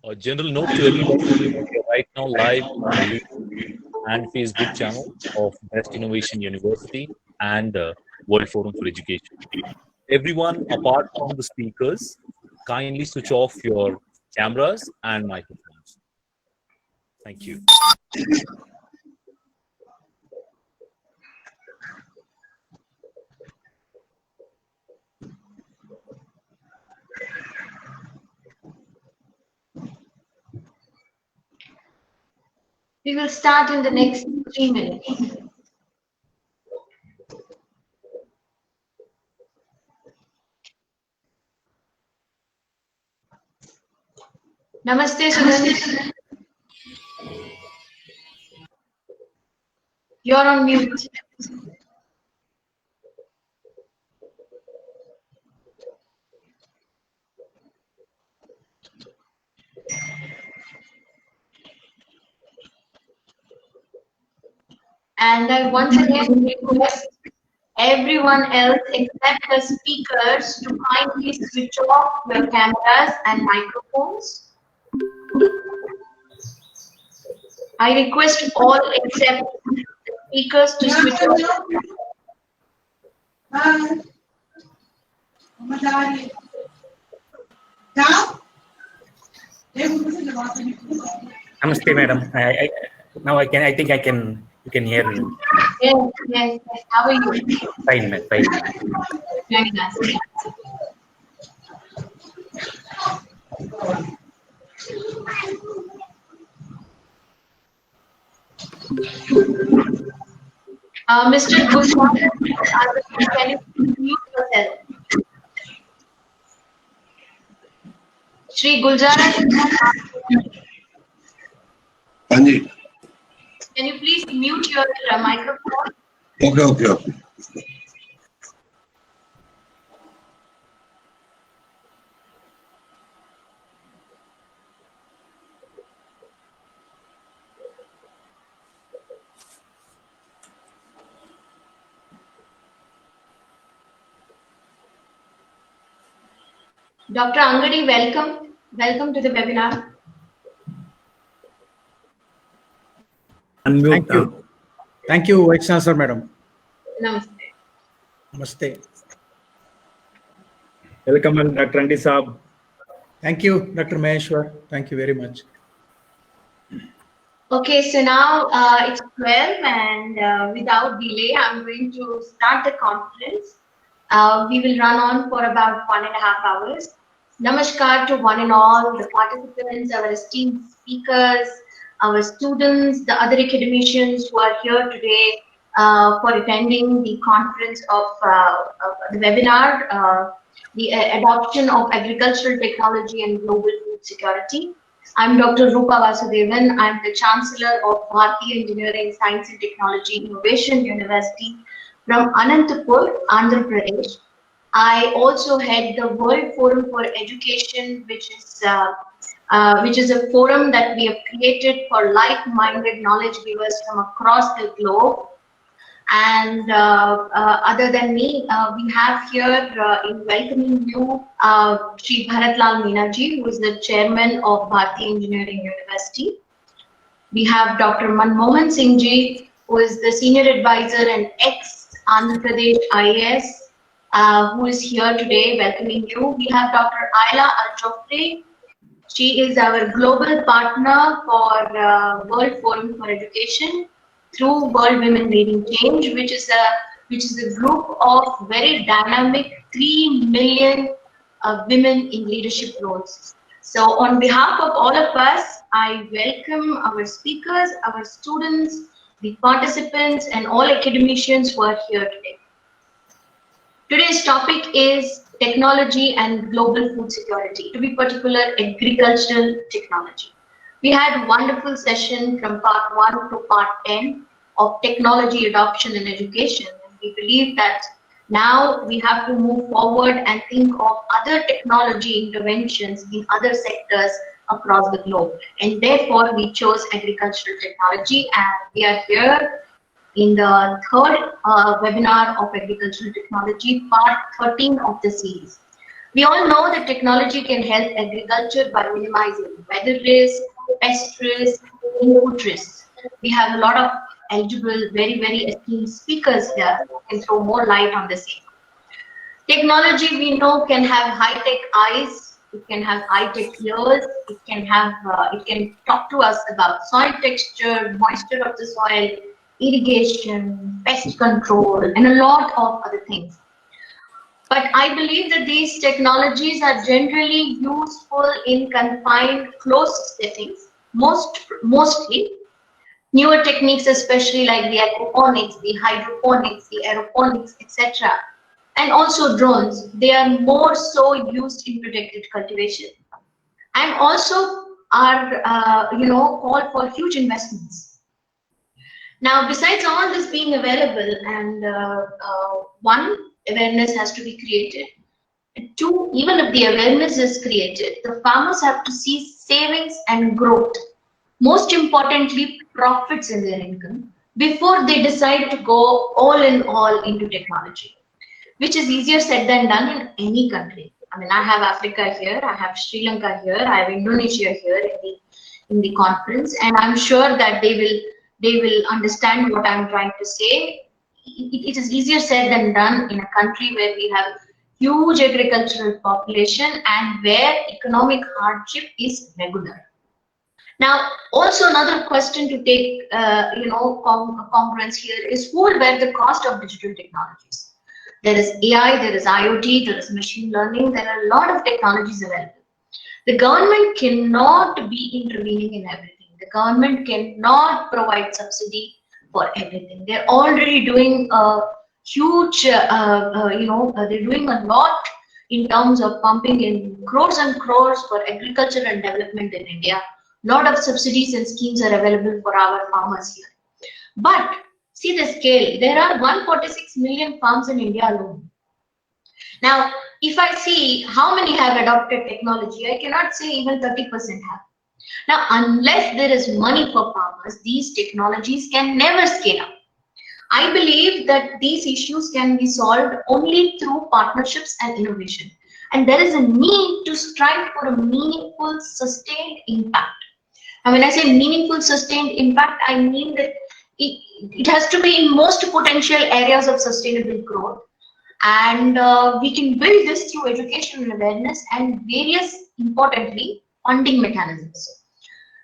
A general note to everybody, we are right now live on YouTube and Facebook channel of Best Innovation University and World Forum for Education. Everyone, apart from the speakers, kindly switch off your cameras and microphones. Thank you. We will start in the next 3 minutes. Namaste, Sudan. You're on mute. And I once again request everyone else except the speakers to kindly switch off your cameras and microphones. I request all except the speakers to switch off. Namaste, madam. Now I think you can hear me. Yes. How are you? Fine, ma'am. Fine. Very nice. Mr. Gulzar, can you mute yourself? Shri Gulzar, Anji. can you please mute your microphone? Okay. Dr. Angadi, welcome. Welcome to the webinar. Unmute. Thank you, Vice Chancellor, madam. Namaste. Namaste. Welcome, Dr. Andi Saab. Thank you, Dr. Maheshwar. Thank you very much. Okay, so now it's 12 and without delay, I'm going to start the conference. We will run on for about 1.5 hours. Namaskar to one and all, the participants, our esteemed speakers, our students, the other academicians who are here today for attending the conference of the webinar, the adoption of agricultural technology and global food security. I'm Dr. Rupa Vasudevan. I'm the Chancellor of Bharatiya Engineering, Science and Technology Innovation University from Anantapur, Andhra Pradesh. I also head the World Forum for Education, which is a forum that we have created for like-minded knowledge givers from across the globe. And other than me, we have here in welcoming you Shri Bharatlal Meenaji, who is the chairman of Bharatiya Engineering University. We have Dr. Manmohan Singh Ji, who is the senior advisor and ex-Andhra Pradesh IAS, who is here today welcoming you. We have Dr. Ayla Al-Jofre. She is our global partner for World Forum for Education through World Women Leading Change, which is a group of very dynamic 3 million women in leadership roles. So on behalf of all of us, I welcome our speakers, our students, the participants, and all academicians who are here today. Today's topic is technology and global food security, to be particular, agricultural technology. We had a wonderful session from part 1 to part 10 of technology adoption and education. And we believe that now we have to move forward and think of other technology interventions in other sectors across the globe. And therefore, we chose agricultural technology, and we are here in the third webinar of agricultural technology, part 13 of the series. We all know that technology can help agriculture by minimizing weather risk, pest risk, input risks. We have a lot of eligible, very, very esteemed speakers here who can throw more light on the same. Technology, we know, can have high-tech eyes, it can have high-tech ears, it can talk to us about soil texture, moisture of the soil, irrigation, pest control, and a lot of other things. But I believe that these technologies are generally useful in confined, closed settings, mostly. Newer techniques, especially like the aquaponics, the hydroponics, the aeroponics, etc., and also drones, they are more so used in protected cultivation, and also are called for huge investments. Now, besides all this being available, and one, awareness has to be created. Two, even if the awareness is created, the farmers have to see savings and growth. Most importantly, profits in their income before they decide to go all in all into technology, which is easier said than done in any country. I mean, I have Africa here, I have Sri Lanka here, I have Indonesia here in the conference, and I'm sure that they will understand what I'm trying to say. It is easier said than done in a country where we have huge agricultural population and where economic hardship is regular. Now, also another question to take, congruence here is who will bear the cost of digital technologies? There is AI, there is IoT, there is machine learning, there are a lot of technologies available. The government cannot be intervening in everything. The government cannot provide subsidy for everything. They're already doing a huge, they're doing a lot in terms of pumping in crores and crores for agriculture and development in India. Lot of subsidies and schemes are available for our farmers here. But see the scale. There are 146 million farms in India alone. Now, if I see how many have adopted technology, I cannot say even 30% have. Now, unless there is money for farmers, these technologies can never scale up. I believe that these issues can be solved only through partnerships and innovation. And there is a need to strive for a meaningful, sustained impact. And when I say meaningful, sustained impact, I mean that it has to be in most potential areas of sustainable growth. And we can build this through education and awareness and various, importantly, funding mechanisms.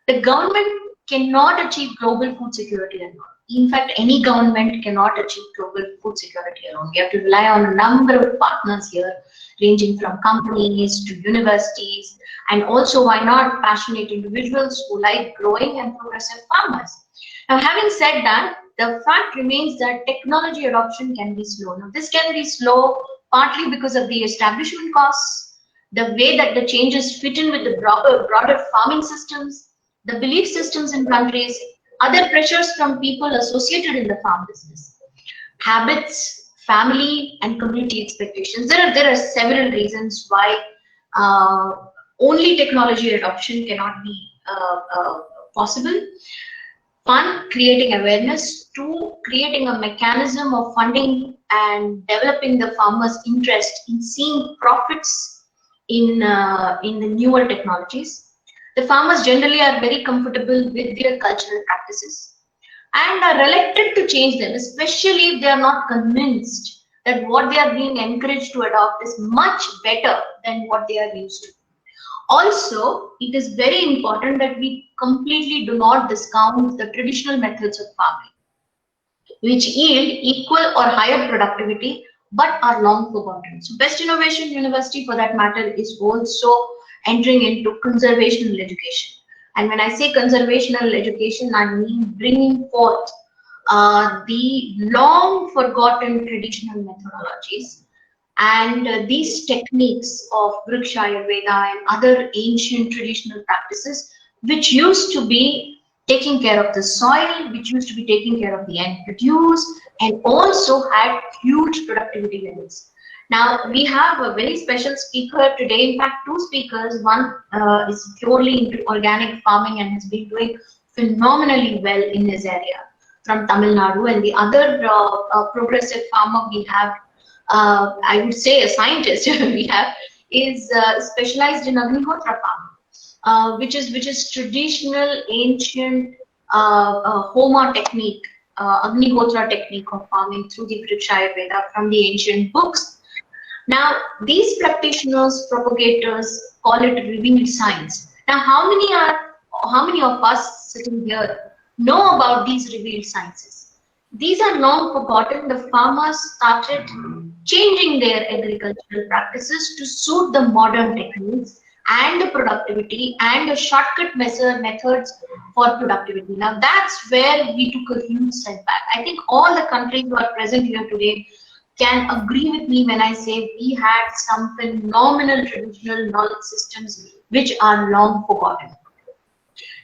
The government cannot achieve global food security alone. In fact, any government cannot achieve global food security alone. We have to rely on a number of partners here, ranging from companies to universities, and also, why not, passionate individuals who like growing and progressive farmers. Now, having said that, the fact remains that technology adoption can be slow. Now, this can be slow partly because of the establishment costs, the way that the changes fit in with the broader farming systems, the belief systems in countries, other pressures from people associated in the farm business, habits, family, and community expectations. There are several reasons why only technology adoption cannot be possible. One, creating awareness. Two, creating a mechanism of funding and developing the farmers' interest in seeing profits in the newer technologies. The farmers generally are very comfortable with their cultural practices and are reluctant to change them, especially if they are not convinced that what they are being encouraged to adopt is much better than what they are used to. Also, it is very important that we completely do not discount the traditional methods of farming, which yield equal or higher productivity but are long forgotten. So Best Innovation University, for that matter, is also entering into conservational education. And when I say conservational education, I mean bringing forth the long forgotten traditional methodologies and these techniques of Vriksha Ayurveda and other ancient traditional practices, which used to be taking care of the soil, which used to be taking care of the end produce, and also had huge productivity levels. Now, we have a very special speaker today, in fact, two speakers. One is purely into organic farming and has been doing phenomenally well in his area from Tamil Nadu, and the other progressive farmer we have, I would say a scientist we have, is specialized in Agnihotra farming, which is traditional ancient Homa technique, Agnihotra technique of farming through the Vriksha Ayurveda from the ancient books. Now, these practitioners, propagators call it revealed science. Now, how many of us sitting here know about these revealed sciences? These are long forgotten. The farmers started changing their agricultural practices to suit the modern techniques and the productivity and the shortcut methods for productivity. Now, that's where we took a huge setback. I think all the countries who are present here today can agree with me when I say we had some phenomenal traditional knowledge systems which are long forgotten.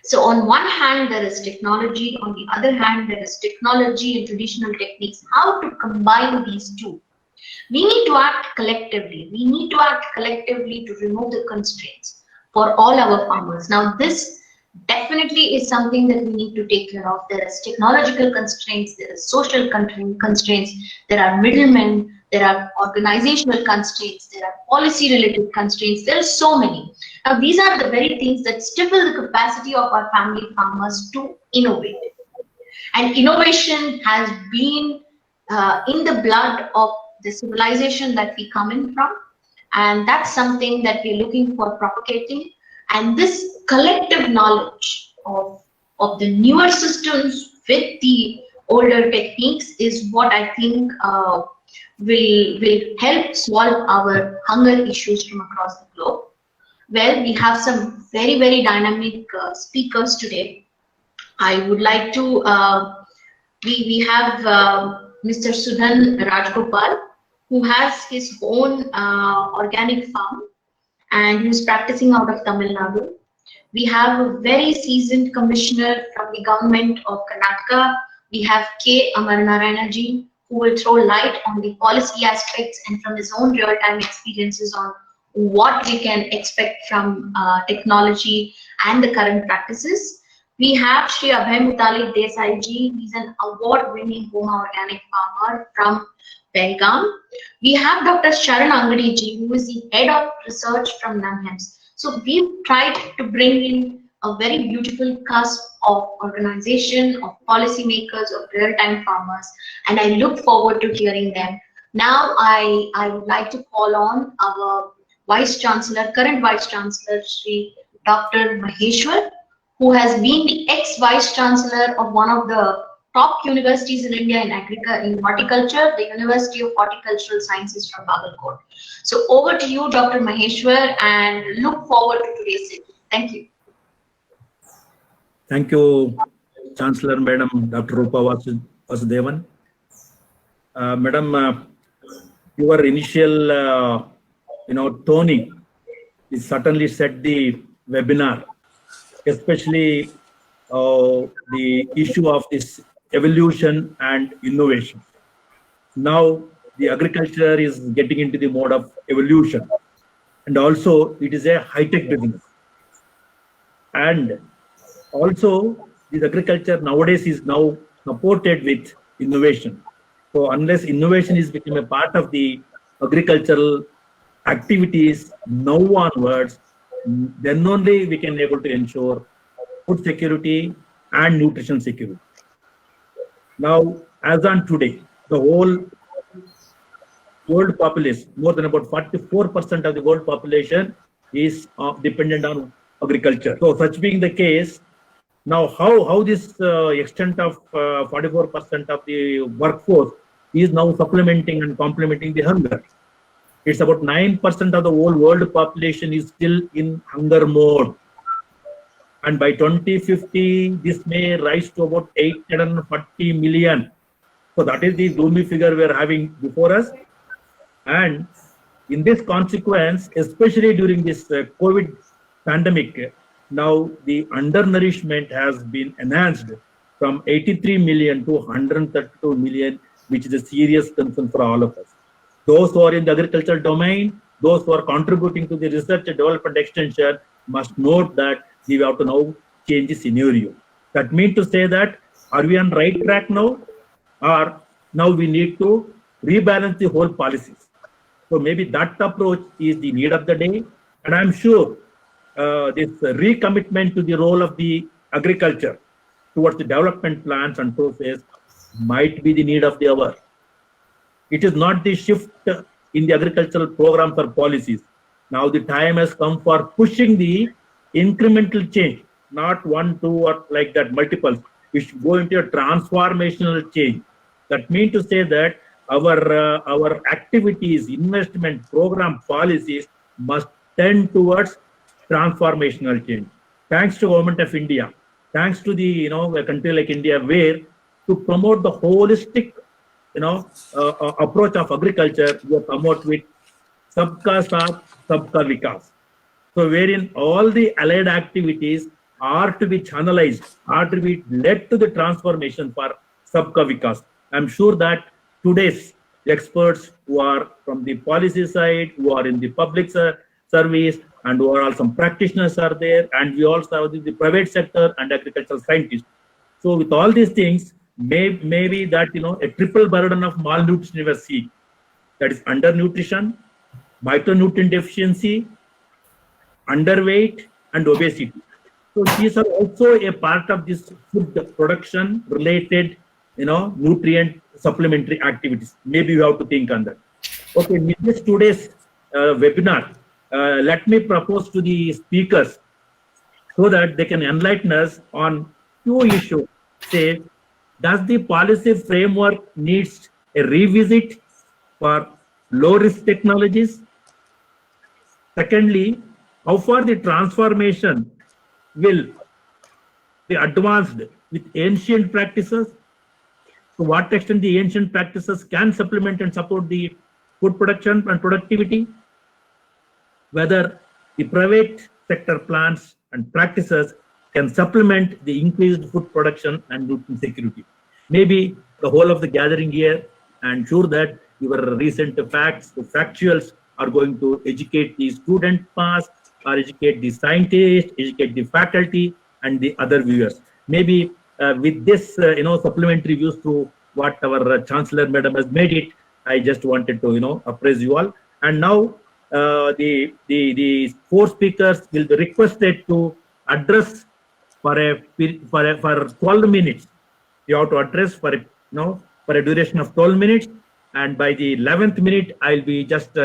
So on one hand, there is technology. On the other hand, there is technology and traditional techniques. How to combine these two? We need to act collectively. We need to act collectively to remove the constraints for all our farmers. Now, this definitely is something that we need to take care of. There is technological constraints, there is social constraints, there are middlemen, there are organizational constraints, there are policy-related constraints. There are so many. Now, these are the very things that stifle the capacity of our family farmers to innovate. And innovation has been in the blood of the civilization that we come in from, and that's something that we're looking for propagating. And this collective knowledge of the newer systems with the older techniques is what I think will help solve our hunger issues from across the globe. Well, we have some very, very dynamic speakers today. I would like to, we have Mr. Sudhan Rajgopal, who has his own organic farm and who's practicing out of Tamil Nadu. We have a very seasoned commissioner from the government of Karnataka. We have K. Amarnarayana ji, who will throw light on the policy aspects and from his own real-time experiences on what we can expect from technology and the current practices. We have Shri Abhay Mutalik Desai ji. He's an award-winning home organic farmer from Belgaum. We have Dr. Sharan Angadi ji, who is the head of research from NAMHEMS. So we've tried to bring in a very beautiful cusp of organization, of policymakers, of real-time farmers, and I look forward to hearing them. Now I would like to call on our Vice Chancellor, current Vice Chancellor, Shri Dr. Maheshwar, who has been the ex-Vice Chancellor of one of the top universities in India in horticulture, the University of Horticultural Sciences from Bagalkot. So over to you, Dr. Maheshwar, and look forward to today's session. Thank you. Thank you, Chancellor Madam Dr. Rupa Vasudevan. Madam, your initial, toning is certainly set the webinar, especially the issue of this evolution and innovation. Now the agriculture is getting into the mode of evolution, and also it is a high-tech business. And also this agriculture nowadays is now supported with innovation. So unless innovation is become a part of the agricultural activities now onwards, then only we can able to ensure food security and nutrition security. Now, as on today, the whole world population, more than about 44% of the world population is dependent on agriculture. So such being the case, now how this extent of 44% of the workforce is now supplementing and complementing the hunger. It's about 9% of the whole world population is still in hunger mode. And by 2050, this may rise to about 840 million. So that is the gloomy figure we are having before us. And in this consequence, especially during this COVID pandemic, now the undernourishment has been enhanced from 83 million to 132 million, which is a serious concern for all of us. Those who are in the agricultural domain, those who are contributing to the research and development extension must note that we have to now change the scenario. That means to say that, are we on right track now? Or now we need to rebalance the whole policies. So maybe that approach is the need of the day. And I'm sure this recommitment to the role of the agriculture towards the development plans and process might be the need of the hour. It is not the shift in the agricultural programs or policies. Now the time has come for pushing the incremental change, not one, two, or like that, multiples. We should go into a transformational change. That means to say that our activities, investment, program, policies must tend towards transformational change. Thanks to Government of India, thanks to the a country like India, where to promote the holistic approach of agriculture, we have come out with Sabka Saath, Sabka Vikas. So wherein all the allied activities are to be channelized, are to be led to the transformation for Sabka Vikas. I'm sure that today's experts who are from the policy side, who are in the public service, and who are also some practitioners are there, and we also have the private sector and agricultural scientists. So with all these things, maybe that a triple burden of malnutrition we see, that is undernutrition, micronutrient deficiency, underweight, and obesity. So these are also a part of this food production related nutrient supplementary activities. Maybe you have to think on that. Okay, with this today's webinar, let me propose to the speakers so that they can enlighten us on two issues. Say, does the policy framework needs a revisit for low-risk technologies? Secondly, how far the transformation will be advanced with ancient practices? To what extent the ancient practices can supplement and support the food production and productivity? Whether the private sector plans and practices can supplement the increased food production and nutrient security. Maybe the whole of the gathering here, and sure that your recent facts, the factuals are going to educate the student mass, or educate the scientists, educate the faculty and the other viewers. Maybe with this, supplementary views to what our Chancellor Madam has made it, I just wanted to, appraise you all. And now the four speakers will be requested to address for 12 minutes. You have to address for a duration of 12 minutes, and by the 11th minute, I'll be just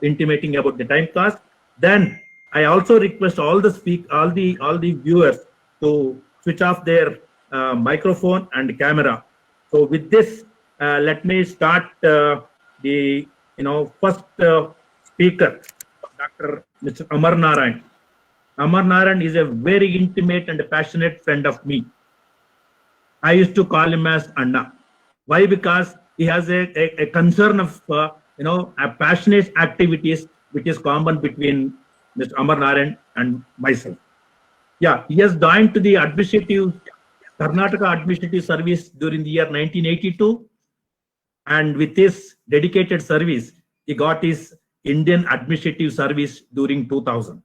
intimating about the time cost. Then I also request all the viewers to switch off their microphone and camera. So with this, let me start the first speaker, Dr. Mr. Amar Narayan. Amar Narayan is a very intimate and passionate friend of me. I used to call him as Anna. Why? Because he has a concern of a passionate activities which is common between Mr. Amar Narayan and myself. Yeah, he has joined to the Karnataka Administrative Service during the year 1982, and with his dedicated service, he got his Indian Administrative Service during 2000,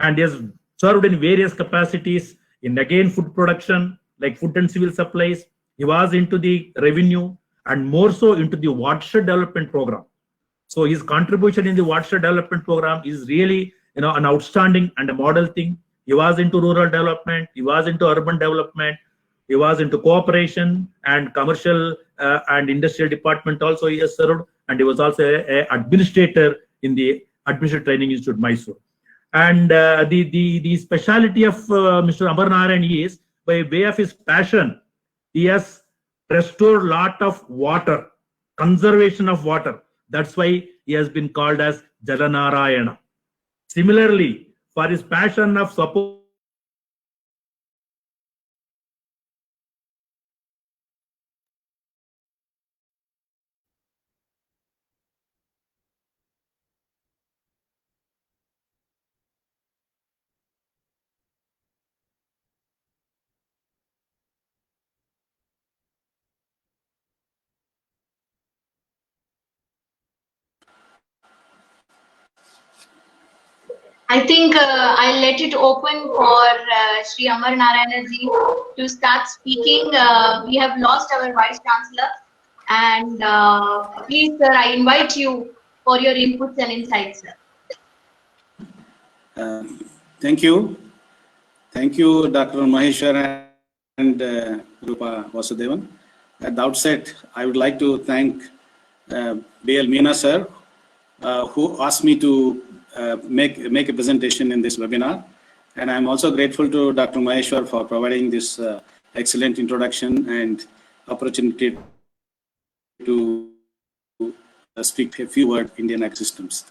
and he has served in various capacities in again food production, like food and civil supplies. He was into the revenue and more so into the watershed development program. So his contribution in the watershed development program is really an outstanding and a model thing. He was into rural development, he was into urban development, he was into cooperation and commercial and industrial department also he has served, and he was also an administrator in the Administrative Training Institute, Mysore. And the speciality of Mr. Amar Narayan is, by way of his passion, he has restored a lot of water, conservation of water. That's why he has been called as Jalanarayana. Similarly, for his passion of support, I think I'll let it open for Sri Amar Narayana ji to start speaking. We have lost our Vice Chancellor, and please, sir, I invite you for your inputs and insights, sir. Thank you. Thank you, Dr. Maheshwar and Rupa Vasudevan. At the outset, I would like to thank B.L. Meena sir, who asked me to make a presentation in this webinar. And I'm also grateful to Dr. Maheshwar for providing this excellent introduction and opportunity to speak a few words Indian ag systems.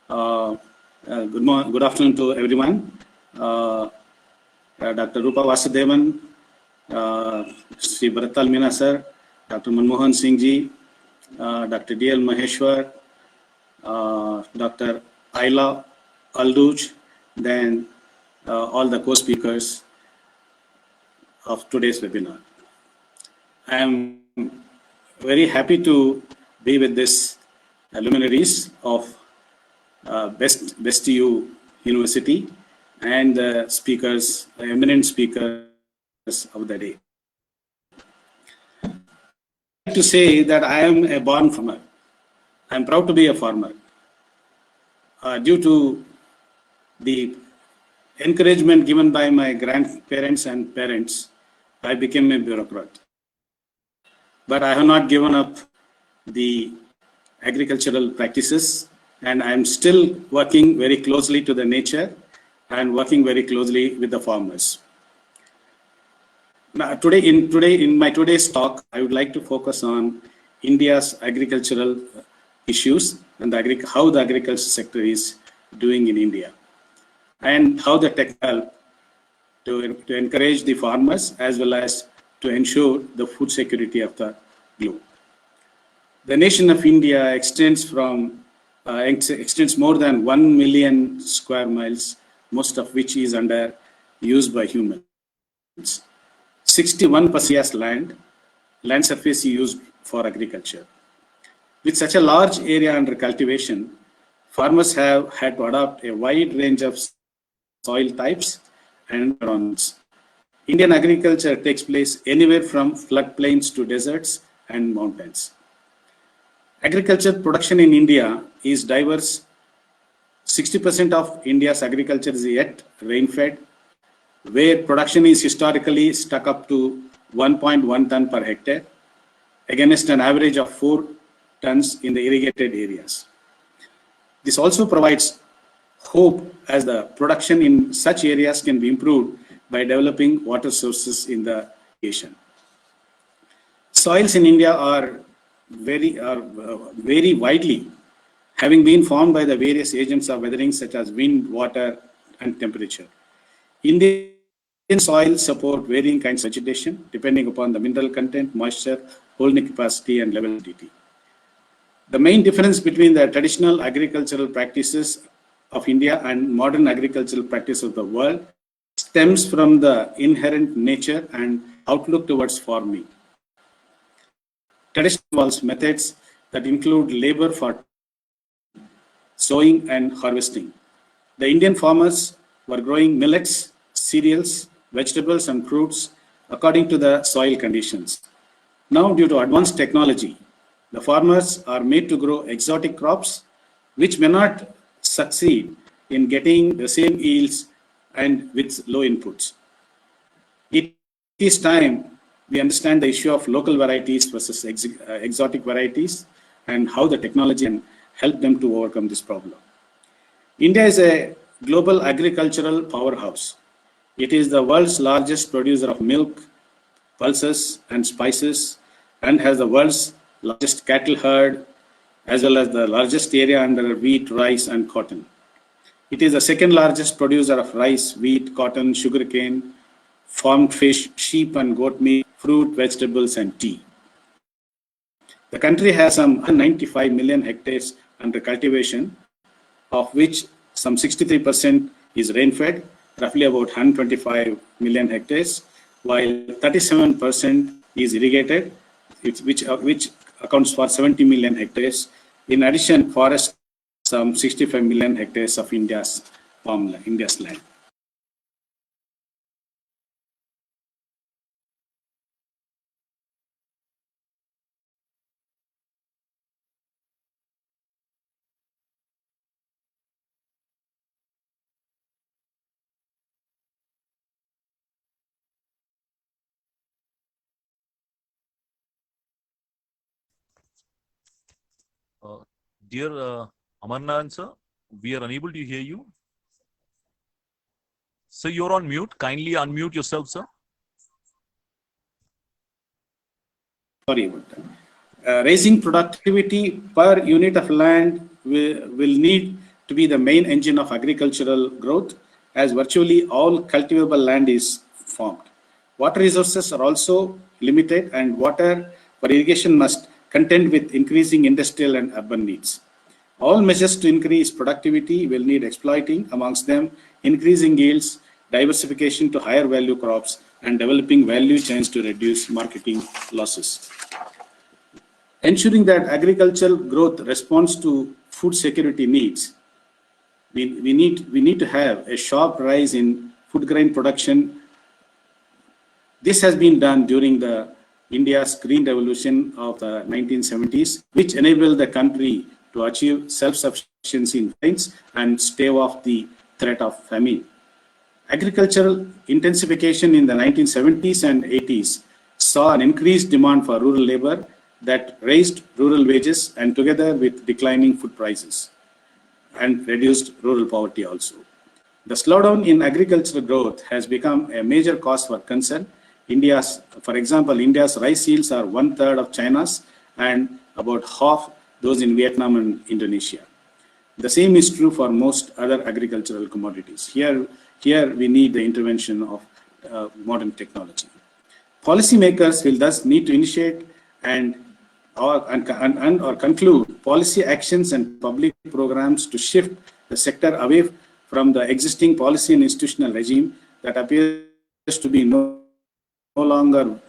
Good afternoon to everyone. Dr. Rupa Vasudevan, Sri Bharatal Meena sir, Dr. Manmohan Singh ji, Dr. D.L. Maheshwar, Dr. Ayla Alduj, then all the co-speakers of today's webinar. I am very happy to be with these luminaries of Best U University and the speakers, eminent speakers of the day. I'd like to say that I am a born farmer. I am proud to be a farmer. Due to the encouragement given by my grandparents and parents, I became a bureaucrat. But I have not given up the agricultural practices, and I am still working very closely to the nature and working very closely with the farmers. Now, in my today's talk, I would like to focus on India's agricultural issues and how the agriculture sector is doing in India, and how the tech help to encourage the farmers as well as to ensure the food security of the globe. The nation of India extends more than 1 million square miles, most of which is under used by humans. 61% land surface is used for agriculture. With such a large area under cultivation, farmers have had to adopt a wide range of soil types and environments. Indian agriculture takes place anywhere from floodplains to deserts and mountains. Agriculture production in India is diverse. 60% of India's agriculture is yet rain-fed, where production is historically stuck up to 1.1 ton per hectare, against an average of 4 tons in the irrigated areas. This also provides hope as the production in such areas can be improved by developing water sources in the irrigation. Soils in India are very widely, having been formed by the various agents of weathering such as wind, water, and temperature. Indian soils support varying kinds of vegetation depending upon the mineral content, moisture, holding capacity, and level of humidity. The main difference between the traditional agricultural practices of India and modern agricultural practices of the world stems from the inherent nature and outlook towards farming. Traditional involves methods that include labor for sowing and harvesting. The Indian farmers were growing millets, cereals, vegetables, and fruits according to the soil conditions. Now, due to advanced technology, the farmers are made to grow exotic crops which may not succeed in getting the same yields and with low inputs. It is time we understand the issue of local varieties versus exotic varieties and how the technology can help them to overcome this problem. India is a global agricultural powerhouse. It is the world's largest producer of milk, pulses, and spices, and has the world's largest cattle herd, as well as the largest area under wheat, rice, and cotton. It is the second largest producer of rice, wheat, cotton, sugarcane, farmed fish, sheep and goat meat, fruit, vegetables, and tea. The country has some 195 million hectares under cultivation, of which some 63% is rain-fed, roughly about 125 million hectares, while 37% is irrigated, which accounts for 70 million hectares. In addition, forest some 65 million hectares of India's land. Dear Amarnath sir, we are unable to hear you. So you're on mute. Kindly unmute yourself, sir. Sorry about that. Raising productivity per unit of land will need to be the main engine of agricultural growth, as virtually all cultivable land is formed. Water resources are also limited, and water for irrigation must contend with increasing industrial and urban needs. All measures to increase productivity will need exploiting, amongst them increasing yields, diversification to higher value crops, and developing value chains to reduce marketing losses. Ensuring that agricultural growth responds to food security needs, we need to have a sharp rise in food grain production. This has been done during the India's Green Revolution of the 1970s, which enabled the country to achieve self-sufficiency in grains and stave off the threat of famine. Agricultural intensification in the 1970s and 80s saw an increased demand for rural labor that raised rural wages, and together with declining food prices, and reduced rural poverty also. The slowdown in agricultural growth has become a major cause for concern. For example, India's rice yields are 1/3 of China's and about half those in Vietnam and Indonesia. The same is true for most other agricultural commodities. Here we need the intervention of modern technology. Policymakers will thus need to initiate or conclude policy actions and public programs to shift the sector away from the existing policy and institutional regime that appears to be no longer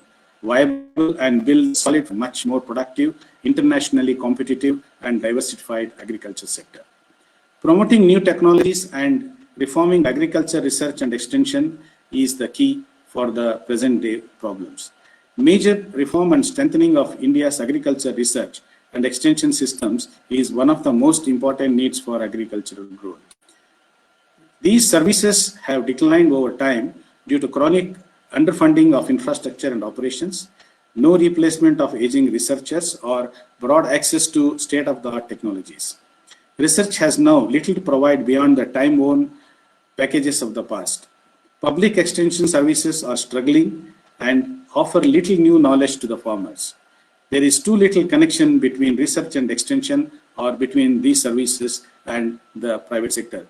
viable, and build solid, much more productive, internationally competitive, and diversified agriculture sector. Promoting new technologies and reforming agriculture research and extension is the key for the present day problems. Major reform and strengthening of India's agriculture research and extension systems is one of the most important needs for agricultural growth. These services have declined over time due to chronic underfunding of infrastructure and operations, no replacement of aging researchers, or broad access to state-of-the-art technologies. Research has now little to provide beyond the time-worn packages of the past. Public extension services are struggling and offer little new knowledge to the farmers. There is too little connection between research and extension, or between these services and the private sector.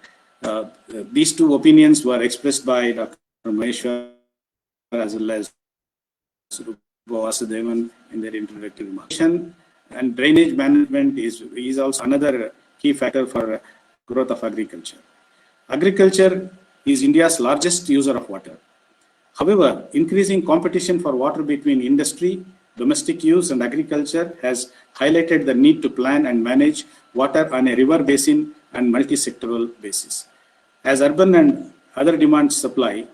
These two opinions were expressed by Dr. Maheshwar as well as Rupa Vasudevan in their introductory remarks. And drainage management is also another key factor for growth of agriculture. Agriculture is India's largest user of water. However, increasing competition for water between industry, domestic use, and agriculture has highlighted the need to plan and manage water on a river basin and multi-sectoral basis. As urban and other demands supply,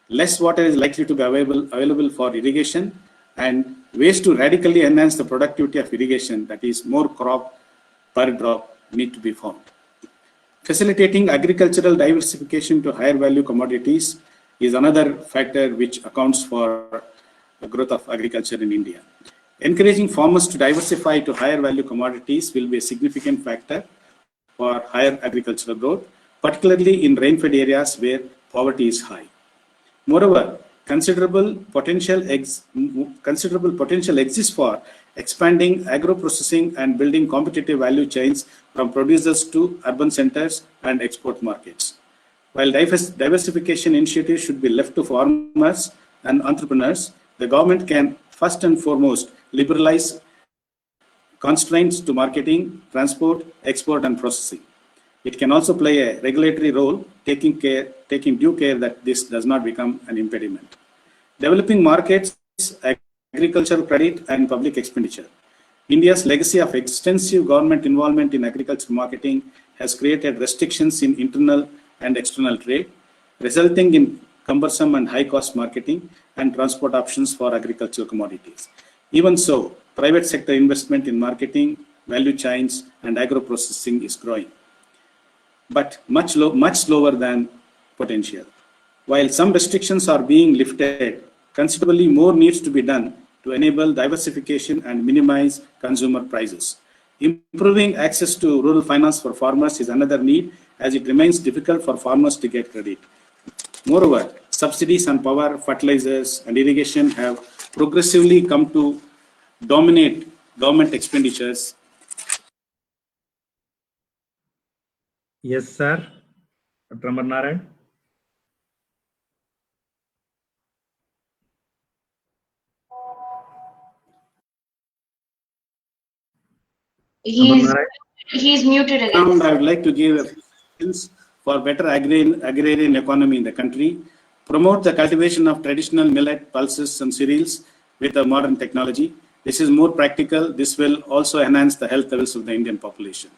less water is likely to be available for irrigation, and ways to radically enhance the productivity of irrigation, that is more crop per drop, need to be found. Facilitating agricultural diversification to higher value commodities is another factor which accounts for the growth of agriculture in India. Encouraging farmers to diversify to higher value commodities will be a significant factor for higher agricultural growth, particularly in rain-fed areas where poverty is high. Moreover, considerable potential exists for expanding agro-processing and building competitive value chains from producers to urban centers and export markets. While diversification initiatives should be left to farmers and entrepreneurs, the government can first and foremost liberalize constraints to marketing, transport, export, and processing. It can also play a regulatory role, taking due care that this does not become an impediment. Developing markets, agricultural credit, and public expenditure. India's legacy of extensive government involvement in agricultural marketing has created restrictions in internal and external trade, resulting in cumbersome and high-cost marketing and transport options for agricultural commodities. Even so, private sector investment in marketing, value chains, and agro-processing is growing, but much slower than potential. While some restrictions are being lifted, considerably more needs to be done to enable diversification and minimize consumer prices. Improving access to rural finance for farmers is another need, as it remains difficult for farmers to get credit. Moreover, subsidies on power, fertilizers, and irrigation have progressively come to dominate government expenditures. Yes, sir. Dr. Amar Narayan. He's muted again. I would like to give hints for better agrarian economy in the country, promote the cultivation of traditional millet, pulses, and cereals with a modern technology. This is more practical. This will also enhance the health levels of the Indian population.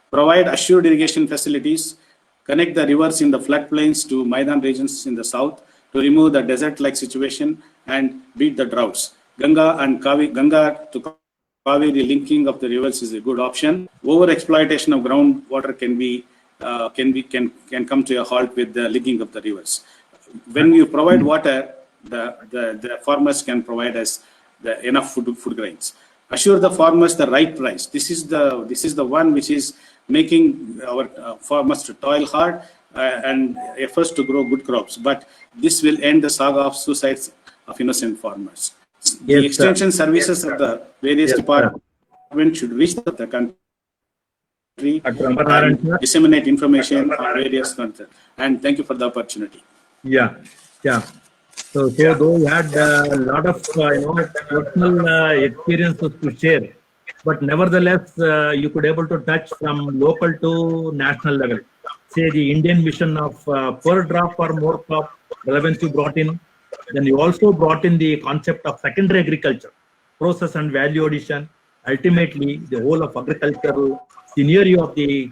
Provide assured irrigation facilities, connect the rivers in the floodplains to Maidan regions in the south to remove the desert-like situation and beat the droughts. Ganga to Kaveri linking of the rivers is a good option. Over exploitation of groundwater can come to a halt with the linking of the rivers. When you provide water, the farmers can provide us enough food grains. Assure the farmers the right price. This is the one which is making our farmers to toil hard and efforts to grow good crops. But this will end the saga of suicides of innocent farmers. The extension services of the various departments should reach the country and disseminate information on various content. And thank you for the opportunity. Yeah. So though you had a lot of personal experiences to share, but nevertheless you could able to touch from local to national level. Say the Indian mission of per drop or more crop relevance you brought in. Then you also brought in the concept of secondary agriculture, process and value addition. Ultimately, the whole of agricultural scenario of the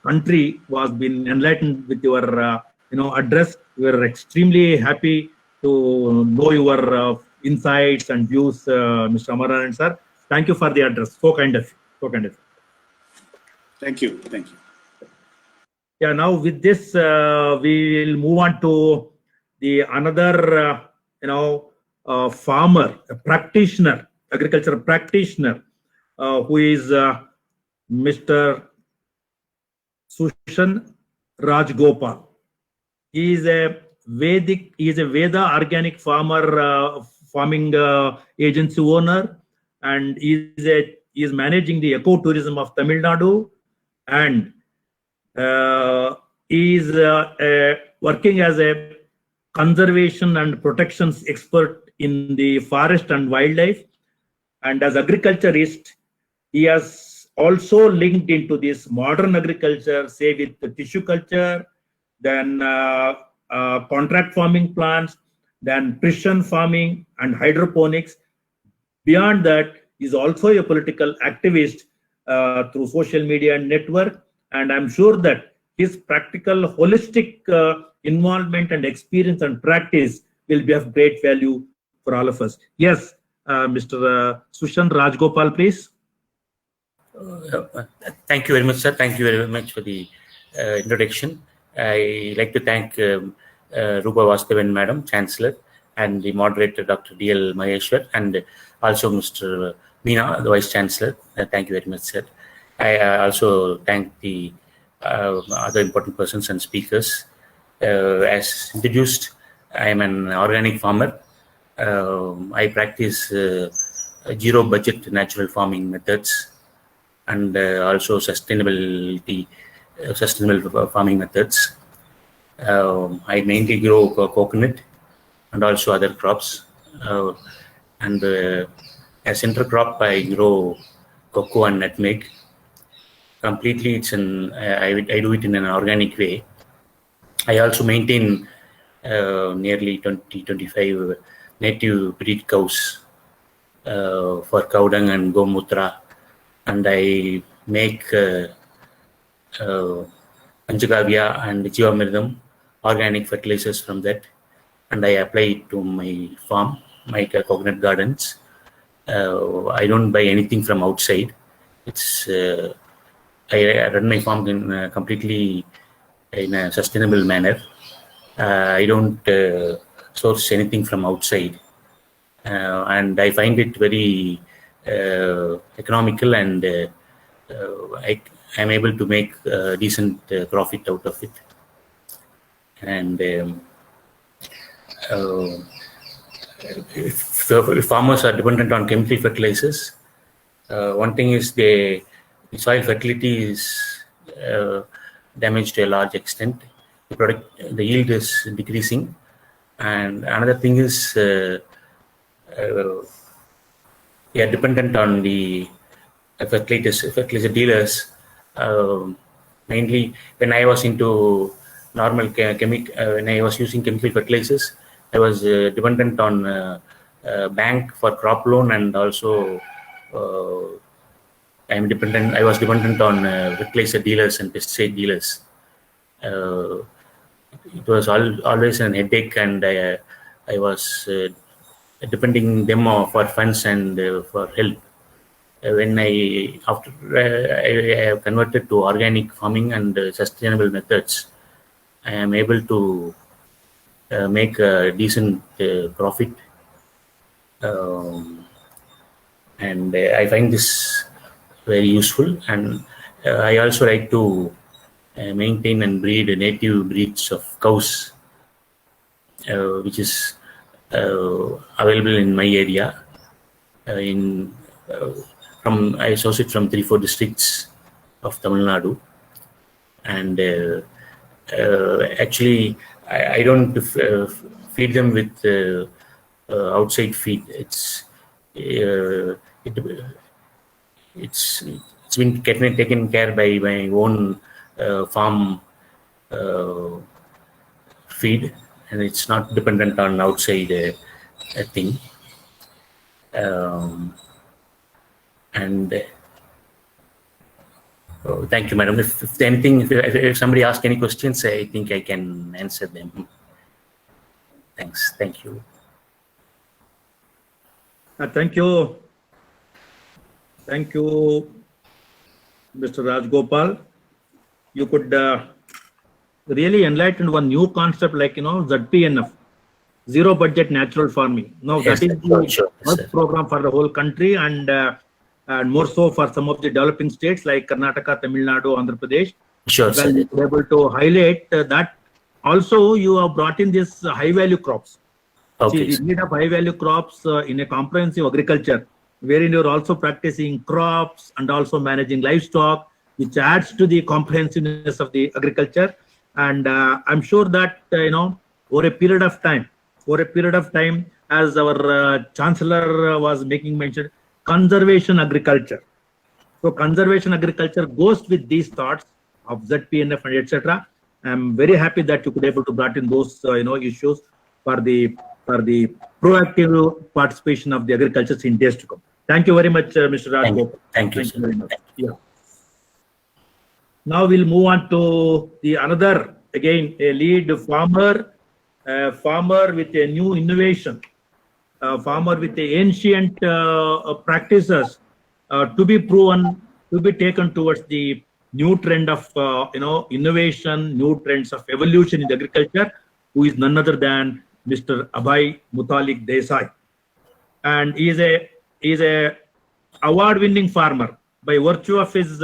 country was been enlightened with your address. We are extremely happy to know your insights and views, Mr. Amar Narayan sir. Thank you for the address. So kind of you. Thank you. Yeah. Now with this, we will move on to the another farmer, a practitioner, agricultural practitioner, who is Mr. Sushan Rajgopal. He is a Veda organic farming agency owner, and he is managing the ecotourism of Tamil Nadu, and he is working as a conservation and protections expert in the forest and wildlife, and as agriculturist he has also linked into this modern agriculture, say with the tissue culture, then contract farming plants, then precision farming and hydroponics. Beyond that, he is also a political activist through social media and network, and I'm sure that his practical holistic involvement and experience and practice will be of great value for all of us. Yes, Mr. Sushan Rajgopal, please. Thank you very much, sir. Thank you very much for the introduction. I like to thank Rupa Vasudevan Madam, Chancellor, and the moderator, Dr. D.L. Maheshwar, and also Mr. Meena, the Vice Chancellor. Thank you very much, sir. I also thank the other important persons and speakers. As introduced, I am an organic farmer. I practice zero budget natural farming methods and also sustainable farming methods. I mainly grow coconut and also other crops. And as intercrop, I grow cocoa and nutmeg. Completely, I do it in an organic way. I also maintain nearly 20-25 native breed cows for cow dung and gomutra, and I make Panchagavya and Jivamridam organic fertilizers from that, and I apply it to my farm, my coconut gardens. I don't buy anything from outside. I run my farm completely in a sustainable manner. I don't source anything from outside, and I find it very economical, and I am able to make decent profit out of it. And if the farmers are dependent on chemical fertilizers, one thing is the soil fertility is damaged to a large extent. The yield is decreasing, and another thing is we are dependent on the fertilizer dealers. Mainly, when I was into normal when I was using chemical fertilizers, I was dependent on bank for crop loan, and also I was dependent on fertilizer dealers and pesticide dealers. It was always an headache, and I was depending them for funds and for help. When I have converted to organic farming and sustainable methods, I am able to make a decent profit, and I find this very useful. And I also like to maintain and breed native breeds of cows, which is available in my area. I source it from 3-4 districts of Tamil Nadu, and actually I don't feed them with outside feed. It's been taken care by my own farm feed, and it's not dependent on outside thing. And thank you, madam. If somebody asks any questions, I think I can answer them. Thanks. Thank you. Thank you. Thank you, Mr. Rajgopal. You could really enlighten one new concept, like, ZPNF, zero budget natural farming. Now, Yes, that is the sure, first sir. program for the whole country, and more so for some of the developing states like Karnataka, Tamil Nadu, Andhra Pradesh. Sure, sir. Well, you're able to highlight that. Also, you have brought in this high value crops. Okay. See, the need of high value crops in a comprehensive agriculture, wherein you're also practicing crops and also managing livestock, which adds to the comprehensiveness of the agriculture. And I'm sure that, over a period of time, as our Chancellor was making mention, conservation agriculture. So conservation agriculture goes with these thoughts of ZPNF and etc. I'm very happy that you could able to brought in those issues for the proactive participation of the agriculture in days to come. Thank you very much, Mr. Rajgopal. Thank you, sir. very much. Yeah. Now we'll move on to the another, again, a lead farmer, farmer with a new innovation, farmer with the ancient practices to be proven, to be taken towards the new trend of innovation, new trends of evolution in agriculture, who is none other than Mr. Abhay Mutalik Desai. And he is a award-winning farmer by virtue of his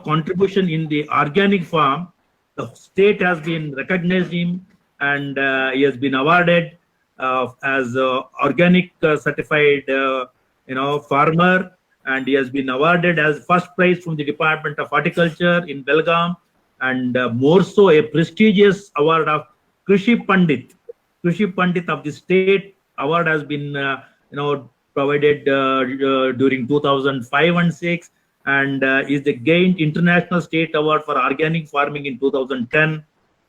contribution in the organic farm. The state has been recognized him, and he has been awarded as organic certified farmer, and he has been awarded as first prize from the Department of Horticulture in Belgaum, and more so a prestigious award of Krishi Pandit of the state. Award has been provided during 2005 and 6, and is the gained international state award for organic farming in 2010,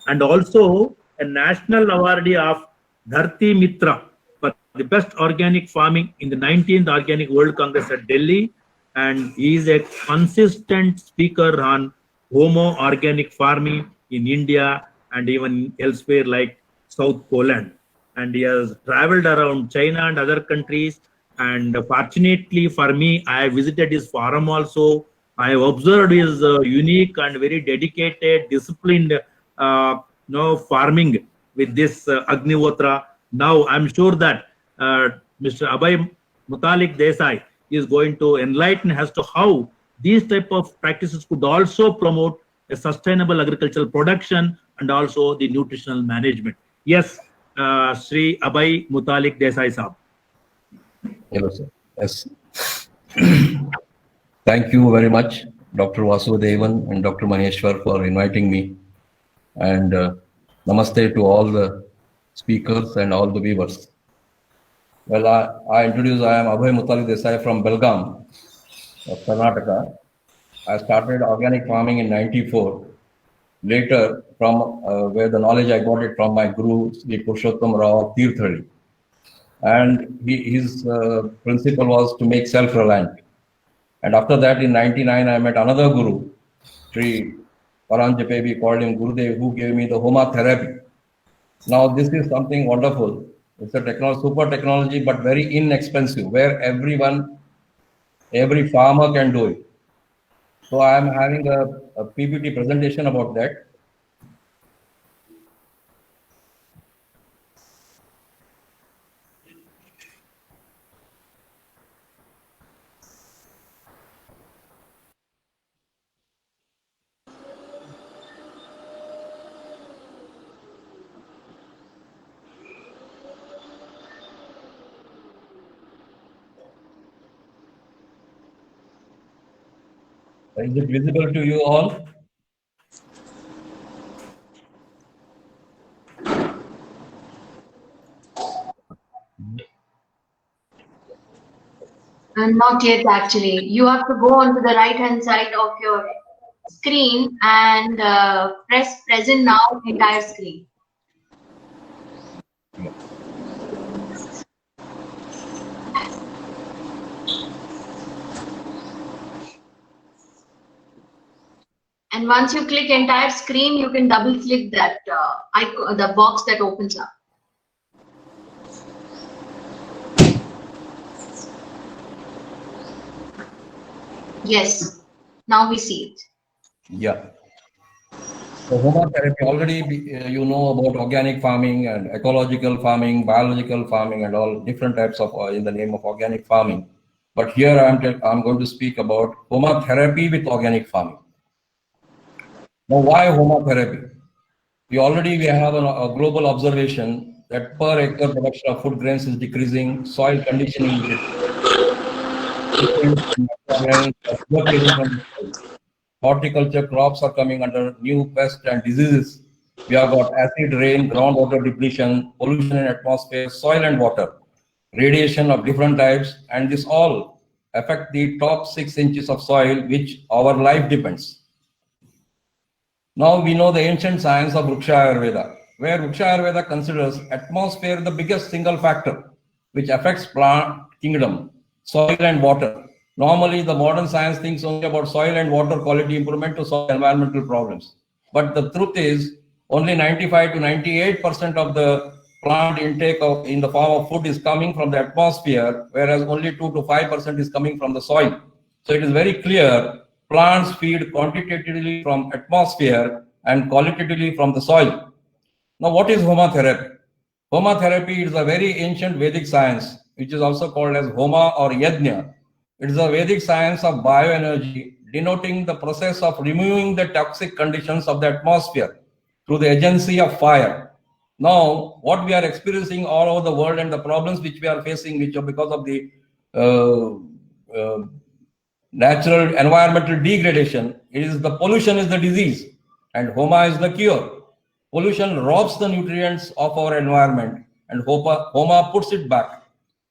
and also a national awardee of Dharti Mitra for the best organic farming in the 19th Organic World Congress at Delhi. And he is a consistent speaker on homo organic farming in India and even elsewhere like South Poland. And he has traveled around China and other countries. And fortunately for me, I have visited his farm also. I have observed his unique and very dedicated, disciplined farming with this Agnihotra. Now I'm sure that Mr. Abhay Mutalik Desai is going to enlighten as to how these type of practices could also promote a sustainable agricultural production and also the nutritional management. Yes, Sri Abhay Mutalik Desai Saab. Hello, sir. Yes. Thank you very much, Dr. Vasudevan and Dr. Maheshwar, for inviting me. And namaste to all the speakers and all the viewers. Well, I am Abhay Mutalik Desai from Belgaum, of Karnataka. I started organic farming in '94. Later, from where the knowledge I got it from my guru, Sri Purushottam Rao Tirthali. And his principle was to make self-reliant. And after that, in '99, I met another guru, Sri Paranjape, we called him Gurudev, who gave me the Homa therapy. Now, this is something wonderful. It's a technology, super technology, but very inexpensive, where every farmer can do it. So I am having a PPT presentation about that. Is it visible to you all? Not yet, actually. You have to go onto the right-hand side of your screen and press present now entire screen. And once you click entire screen, you can double click that icon, the box that opens up. Yes, now we see it. Yeah. So Homa therapy, already you know about organic farming and ecological farming, biological farming, and all different types of in the name of organic farming. But here I'm going to speak about Homa therapy with organic farming. Now, why Homa therapy? We have a global observation that per acre production of food grains is decreasing, soil conditioning is horticulture crops are coming under new pests and diseases. We have got acid rain, groundwater depletion, pollution in atmosphere, soil and water, radiation of different types, and this all affect the top 6 inches of soil which our life depends. Now we know the ancient science of Vriksha Ayurveda, where Vriksha Ayurveda considers atmosphere the biggest single factor which affects plant kingdom, soil and water. Normally, the modern science thinks only about soil and water quality improvement to solve environmental problems. But the truth is, only 95 to 98% of the plant intake in the form of food is coming from the atmosphere, whereas only 2 to 5% is coming from the soil. So it is very clear, plants feed quantitatively from atmosphere and qualitatively from the soil. Now, what is Homa therapy? Homa therapy is a very ancient Vedic science, which is also called as Homa or Yajna. It is a Vedic science of bioenergy, denoting the process of removing the toxic conditions of the atmosphere through the agency of fire. Now, what we are experiencing all over the world and the problems which we are facing, which are because of the natural environmental degradation, the pollution is the disease and Homa is the cure. Pollution robs the nutrients of our environment and Homa puts it back.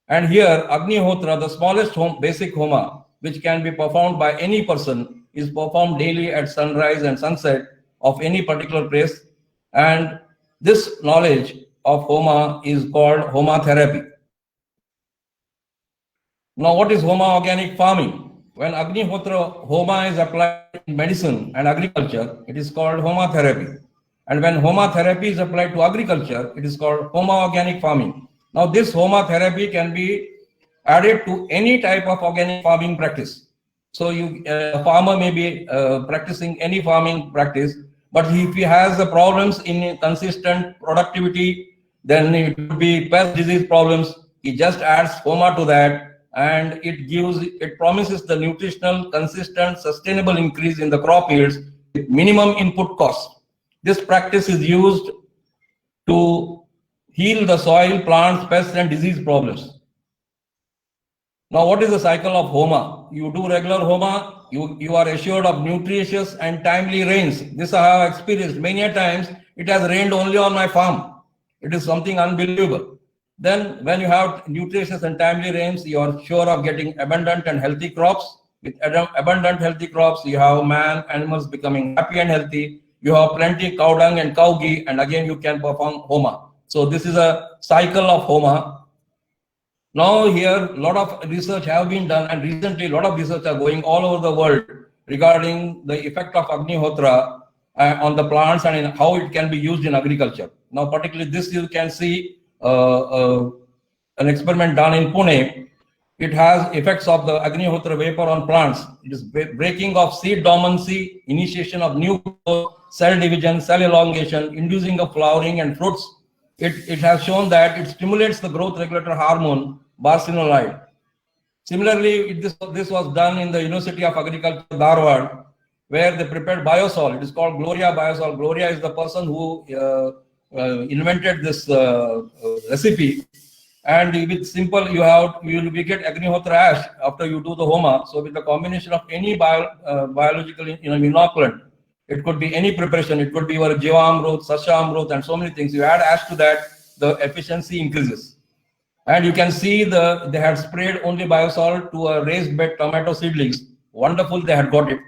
And here, Agnihotra, the smallest basic Homa, which can be performed by any person, is performed daily at sunrise and sunset of any particular place. And this knowledge of Homa is called Homa therapy. Now, what is Homa organic farming? When Agnihotra Homa is applied in medicine and agriculture, it is called Homa therapy. And when Homa therapy is applied to agriculture, it is called Homa organic farming. Now, this Homa therapy can be added to any type of organic farming practice. So, a farmer may be practicing any farming practice, but if he has the problems in consistent productivity, then it would be pest disease problems. He just adds Homa to that, and it promises the nutritional, consistent, sustainable increase in the crop yields with minimum input cost. This practice is used to heal the soil, plants, pests, and disease problems. Now, what is the cycle of HOMA? You do regular HOMA, you are assured of nutritious and timely rains. This I have experienced many a times. It has rained only on my farm. It is something unbelievable. Then when you have nutritious and timely rains, you are sure of getting abundant and healthy crops. With abundant healthy crops, you have man, animals becoming happy and healthy. You have plenty cow dung and cow ghee, and again you can perform HOMA. So this is a cycle of HOMA. Now here, a lot of research have been done, and recently a lot of research are going all over the world regarding the effect of Agnihotra on the plants and in how it can be used in agriculture. Now, particularly this, you can see an experiment done in Pune. It has effects of the Agnihotra vapor on plants. It is breaking of seed dormancy, initiation of new growth, cell division, cell elongation, inducing of flowering and fruits. It has shown that it stimulates the growth regulator hormone, barcinolide. Similarly, this was done in the University of Agriculture, Dharwad, where they prepared biosol. It is called Gloria biosol. Gloria is the person who invented this recipe. And with simple, you will get Agnihotra ash after you do the HOMA. So with the combination of any biological inoculant, it could be any preparation. It could be your Jiva Amrut, Sasha Amrut, and so many things. You add ash to that, the efficiency increases. And you can see they had sprayed only biosol to a raised bed tomato seedlings. Wonderful, they had got it.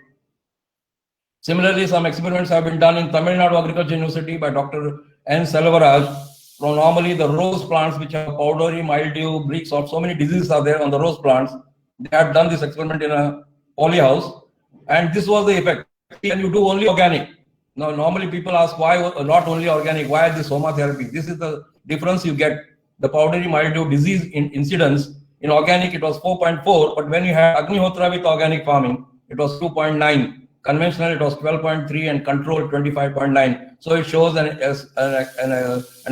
Similarly, some experiments have been done in Tamil Nadu Agriculture University by Dr. N. Selvaraj. From normally the rose plants which have powdery, mildew, bleak or so many diseases are there on the rose plants. They had done this experiment in a poly house, and this was the effect. And you do only organic. Now, normally people ask why not only organic, why this HOMA therapy? This is the difference you get. The powdery mildew disease incidence in organic it was 4.4, but when you had Agnihotra with organic farming, it was 2.9. Conventional it was 12.3 and controlled 25.9. So it shows an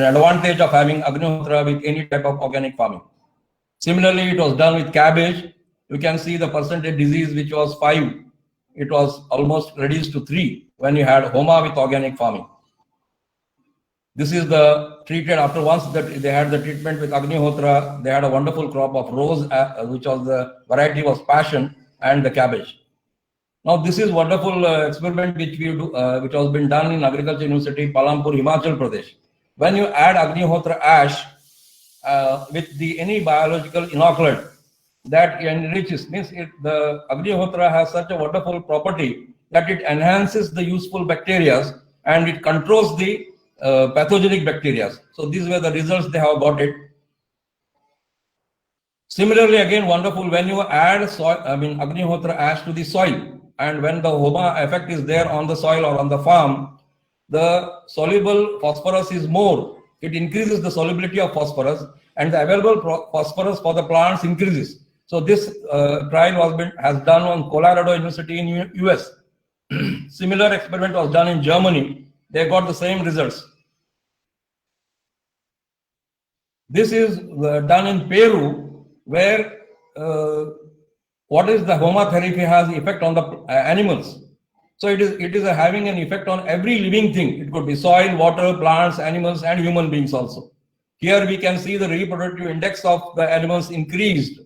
advantage of having Agnihotra with any type of organic farming. Similarly, it was done with cabbage. You can see the percentage disease which was 5. It was almost reduced to 3 when you had HOMA with organic farming. This is the treated after once that they had the treatment with Agnihotra, they had a wonderful crop of rose, which was the variety was passion, and the cabbage. Now this is wonderful experiment which we do, which has been done in Agriculture University, Palampur, Himachal Pradesh. When you add Agnihotra ash with any biological inoculant, that enriches, means the Agnihotra has such a wonderful property that it enhances the useful bacteria and it controls the pathogenic bacteria. So these were the results they have got it. Similarly, again wonderful when you add Agnihotra ash to the soil, and when the HOMA effect is there on the soil or on the farm, the soluble phosphorus is more. It increases the solubility of phosphorus, and the available phosphorus for the plants increases. So this trial has done on Colorado University in US. Similar experiment was done in Germany. They got the same results. This is done in Peru, where what is the HOMA therapy has effect on the animals. So it is having an effect on every living thing. It could be soil, water, plants, animals, and human beings also. Here we can see the reproductive index of the animals increased,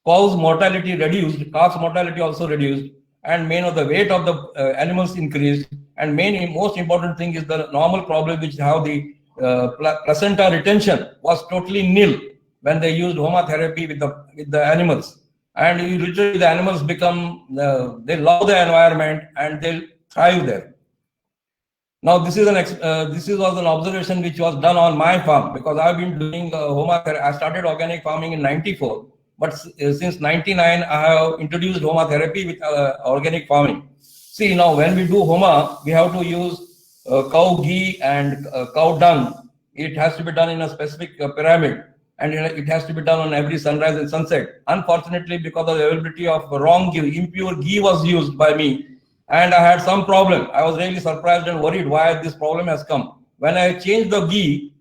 cows mortality reduced, calves mortality also reduced, and the weight of the animals increased. And most important thing is the normal problem which how the placenta retention was totally nil when they used HOMA therapy with the animals. And literally the animals become, they love the environment and they thrive there. Now this is was an observation which was done on my farm, because I've been doing HOMA therapy. I started organic farming in '94, but since '99 I have introduced HOMA therapy with organic farming. See, now when we do HOMA, we have to use cow ghee and cow dung. It has to be done in a specific pyramid, and it has to be done on every sunrise and sunset. Unfortunately, because of the availability of wrong ghee, impure ghee was used by me, and I had some problem. I was really surprised and worried why this problem has come. When I changed the ghee,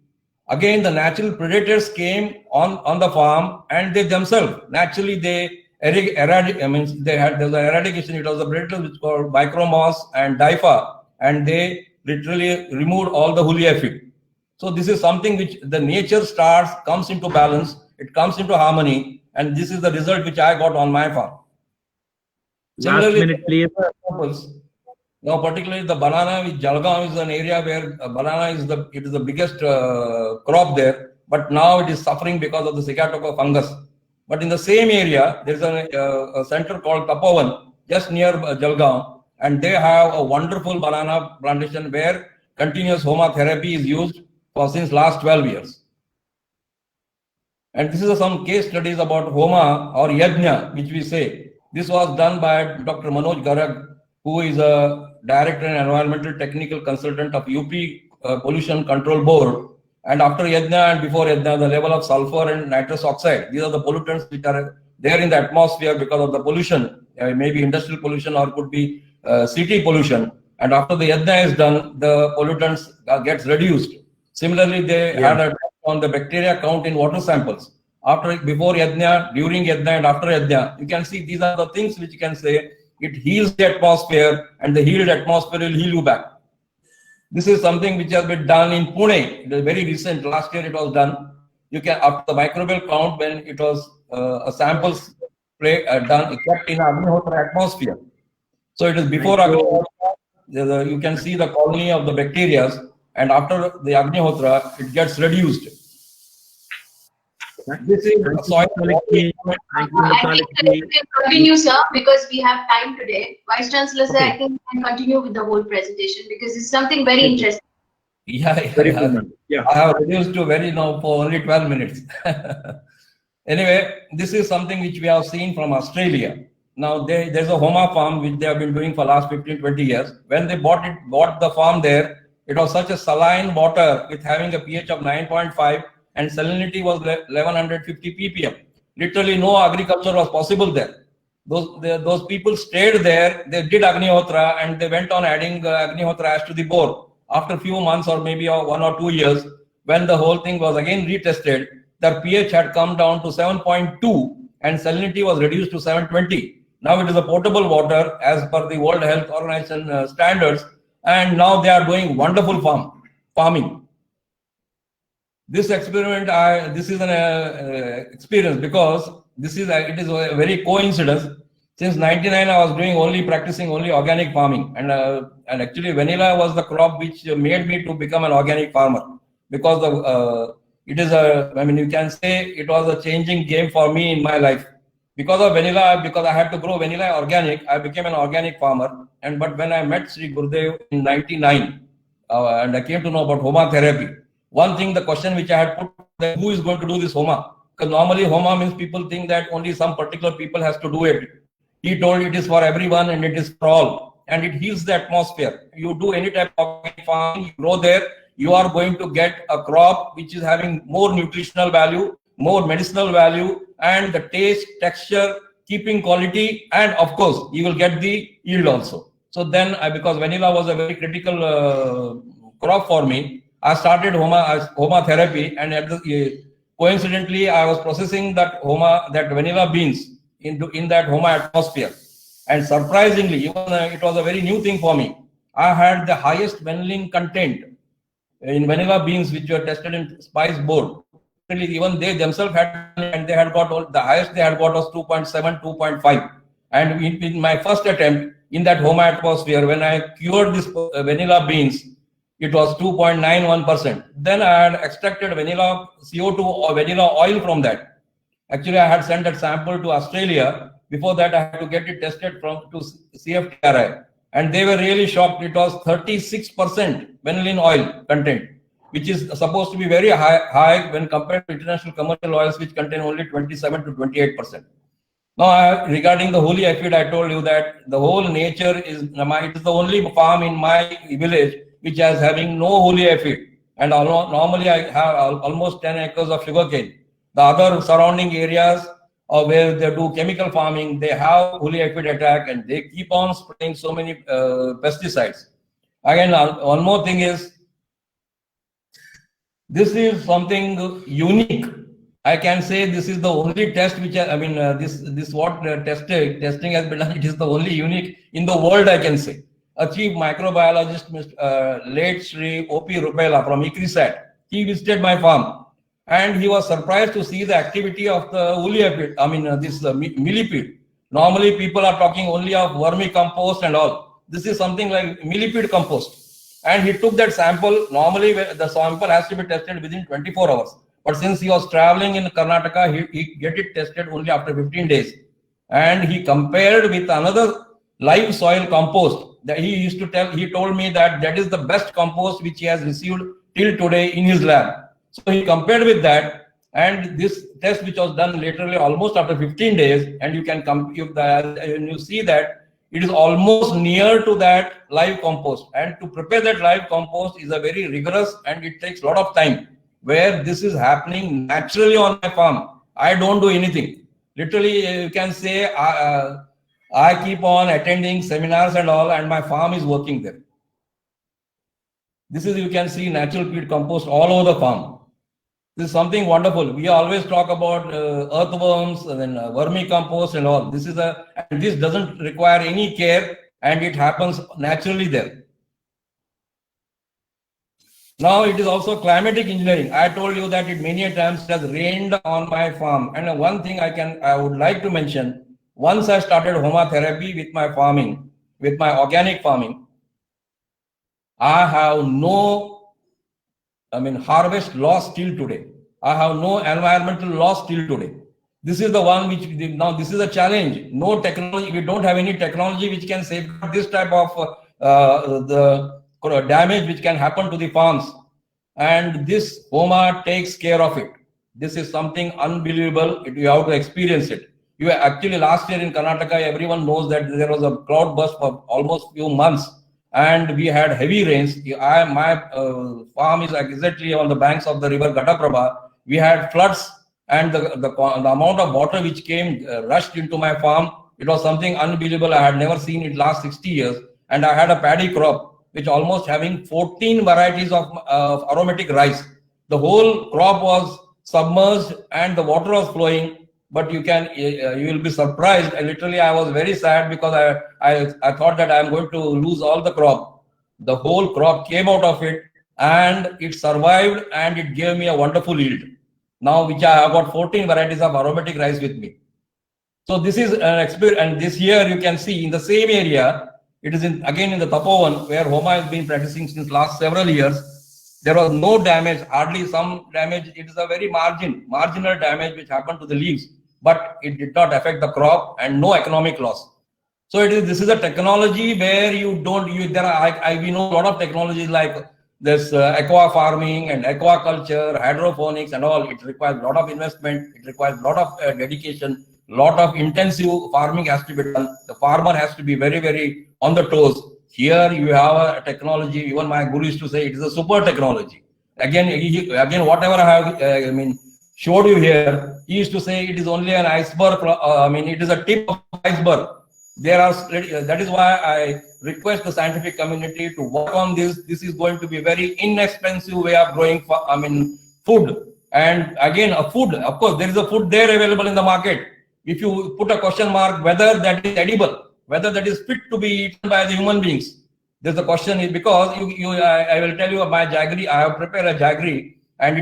Again, the natural predators came on the farm, and they themselves naturally they there was an eradication. It was a predator which called Micromoss and Difa, and they literally removed all the woolly aphid. So this is something which the nature comes into balance, it comes into harmony, and this is the result which I got on my farm. Last minute, please. Now, particularly the banana, which Jalgaon is an area where banana is the biggest crop there, but now it is suffering because of the Sigatoka fungus. But in the same area, there is a center called Tapovan, just near Jalgaon, and they have a wonderful banana plantation where continuous Homa therapy is used since last 12 years. And this is some case studies about Homa or Yajna, which we say. This was done by Dr. Manoj Garag, who is a Director and Environmental Technical Consultant of UP Pollution Control Board. And after Yajna and before Yajna, the level of sulfur and nitrous oxide, these are the pollutants which are there in the atmosphere because of the pollution, maybe industrial pollution or could be city pollution. And after the Yajna is done, the pollutants gets reduced. Similarly, they had a test on the bacteria count in water samples. Before Yajna, during Yajna, and after Yajna, you can see these are the things which you can say it heals the atmosphere, and the healed atmosphere will heal you back. This is something which has been done in Pune. It is very recent. Last year it was done. You can, after the microbial count, when it was a samples done, kept in Agnihotra atmosphere. So it is before Agnihotra, you can see the colony of the bacteria, and after the Agnihotra, it gets reduced. This is soil. I think we can continue, sir, because we have time today. Vice Chancellor, sir, I think we can continue with the whole presentation because it's something very interesting. Yeah. I have reduced to for only 12 minutes. Anyway, this is something which we have seen from Australia. Now, there's a Homa farm which they have been doing for last 15-20 years. When they bought the farm there, it was such a saline water with having a pH of 9.5 and salinity was 1150 ppm. Literally no agriculture was possible there. Those people stayed there, they did Agnihotra, and they went on adding Agnihotra ash to the bore. After a few months or maybe 1 or 2 years, when the whole thing was again retested, their pH had come down to 7.2 and salinity was reduced to 720. Now it is a potable water as per the World Health Organization standards, and now they are doing wonderful farming. This experiment, this is an experience because it is a very coincidence. Since 99, I was practicing only organic farming, and actually vanilla was the crop which made me to become an organic farmer, because you can say it was a changing game for me in my life. Because of vanilla, because I had to grow vanilla organic, I became an organic farmer. But when I met Sri Gurudev in 99, and I came to know about Homa therapy, one thing, the question which I had put, that who is going to do this Homa? Because normally Homa means people think that only some particular people has to do it. He told it is for everyone and it is for all. And it heals the atmosphere. You do any type of farming, you grow there, you are going to get a crop which is having more nutritional value, more medicinal value, and the taste, texture, keeping quality, and of course, you will get the yield also. So then, because vanilla was a very critical crop for me, I started Homa therapy, and coincidentally, I was processing that vanilla beans in that Homa atmosphere. And surprisingly, even it was a very new thing for me. I had the highest vanillin content in vanilla beans, which were tested in Spice Board. Even they themselves had, and they had got the highest they had got was 2.7, 2.5. And in my first attempt in that Homa atmosphere, when I cured this vanilla beans, it was 2.91%. Then I had extracted vanilla CO2 or vanilla oil from that. Actually, I had sent that sample to Australia. Before that, I had to get it tested to CFTRI. And they were really shocked. It was 36% vanillin oil content, which is supposed to be very high when compared to international commercial oils, which contain only 27 to 28%. Now, regarding the holy aphid, I told you that the whole nature it is the only farm in my village which is having no holy aphid. And normally I have almost 10 acres of sugarcane. The other surrounding areas where they do chemical farming, they have holy aphid attack, and they keep on spraying so many pesticides. Again, one more thing is, This is something unique. I can say this is the only test which testing has been done. It is the only unique in the world, I can say. A chief microbiologist, late Sri O.P. Rupela from ICRISAT, he visited my farm and he was surprised to see the activity of the uliapid, millipede. Normally people are talking only of vermicompost and all. This is something like millipede compost. And he took that sample. Normally the sample has to be tested within 24 hours. But since he was traveling in Karnataka, he get it tested only after 15 days. And he compared with another live soil compost that he told me that is the best compost which he has received till today in his lab. So he compared with that, and this test which was done literally almost after 15 days, and you can compute that, and you see that it is almost near to that live compost. And to prepare that live compost is a very rigorous and it takes a lot of time. Where this is happening naturally on my farm, I don't do anything. Literally, you can say I keep on attending seminars and all, and my farm is working there. This is, you can see natural peat compost all over the farm. This is something wonderful. We always talk about earthworms and then vermicompost and all. This doesn't require any care and it happens naturally there. Now it is also climatic engineering. I told you that it many times has rained on my farm. And one thing I would like to mention, once I started homotherapy with my farming, with my organic farming, I have no harvest loss till today. I have no environmental loss till today. This is the one which, now this is a challenge. No technology, we don't have any technology which can safeguard this type of the damage which can happen to the farms. And this Homa takes care of it. This is something unbelievable. You have to experience it. You actually, last year in Karnataka, everyone knows that there was a cloud burst for almost few months. And we had heavy rains. My farm is exactly on the banks of the river Ghataprabha. We had floods, and the amount of water which came rushed into my farm. It was something unbelievable. I had never seen it last 60 years. And I had a paddy crop, which almost having 14 varieties of aromatic rice. The whole crop was submerged and the water was flowing. But you will be surprised. Literally, I was very sad because I thought that I am going to lose all the crop. The whole crop came out of it and it survived and it gave me a wonderful yield. Now, which I have got 14 varieties of aromatic rice with me. So this is an experience. And this year you can see in the same area, it is again in the Tapovan where Homa has been practicing since last several years. There was no damage, hardly some damage. It is a very marginal damage which happened to the leaves. But it did not affect the crop and no economic loss. So this is a technology where we know a lot of technologies like this aqua farming and aquaculture, hydroponics and all. It requires a lot of investment. It requires a lot of dedication. A lot of intensive farming has to be done. The farmer has to be very, very on the toes. Here you have a technology. Even my guru used to say it is a super technology. Again, whatever I have, showed you here, he used to say it is only an iceberg. It is a tip of iceberg. That is why I request the scientific community to work on this. This is going to be a very inexpensive way of growing food. And again, a food, of course, there is a food there available in the market. If you put a question mark whether that is edible, whether that is fit to be eaten by the human beings, there's a question is because I will tell you my jaggery. I have prepared a jaggery. And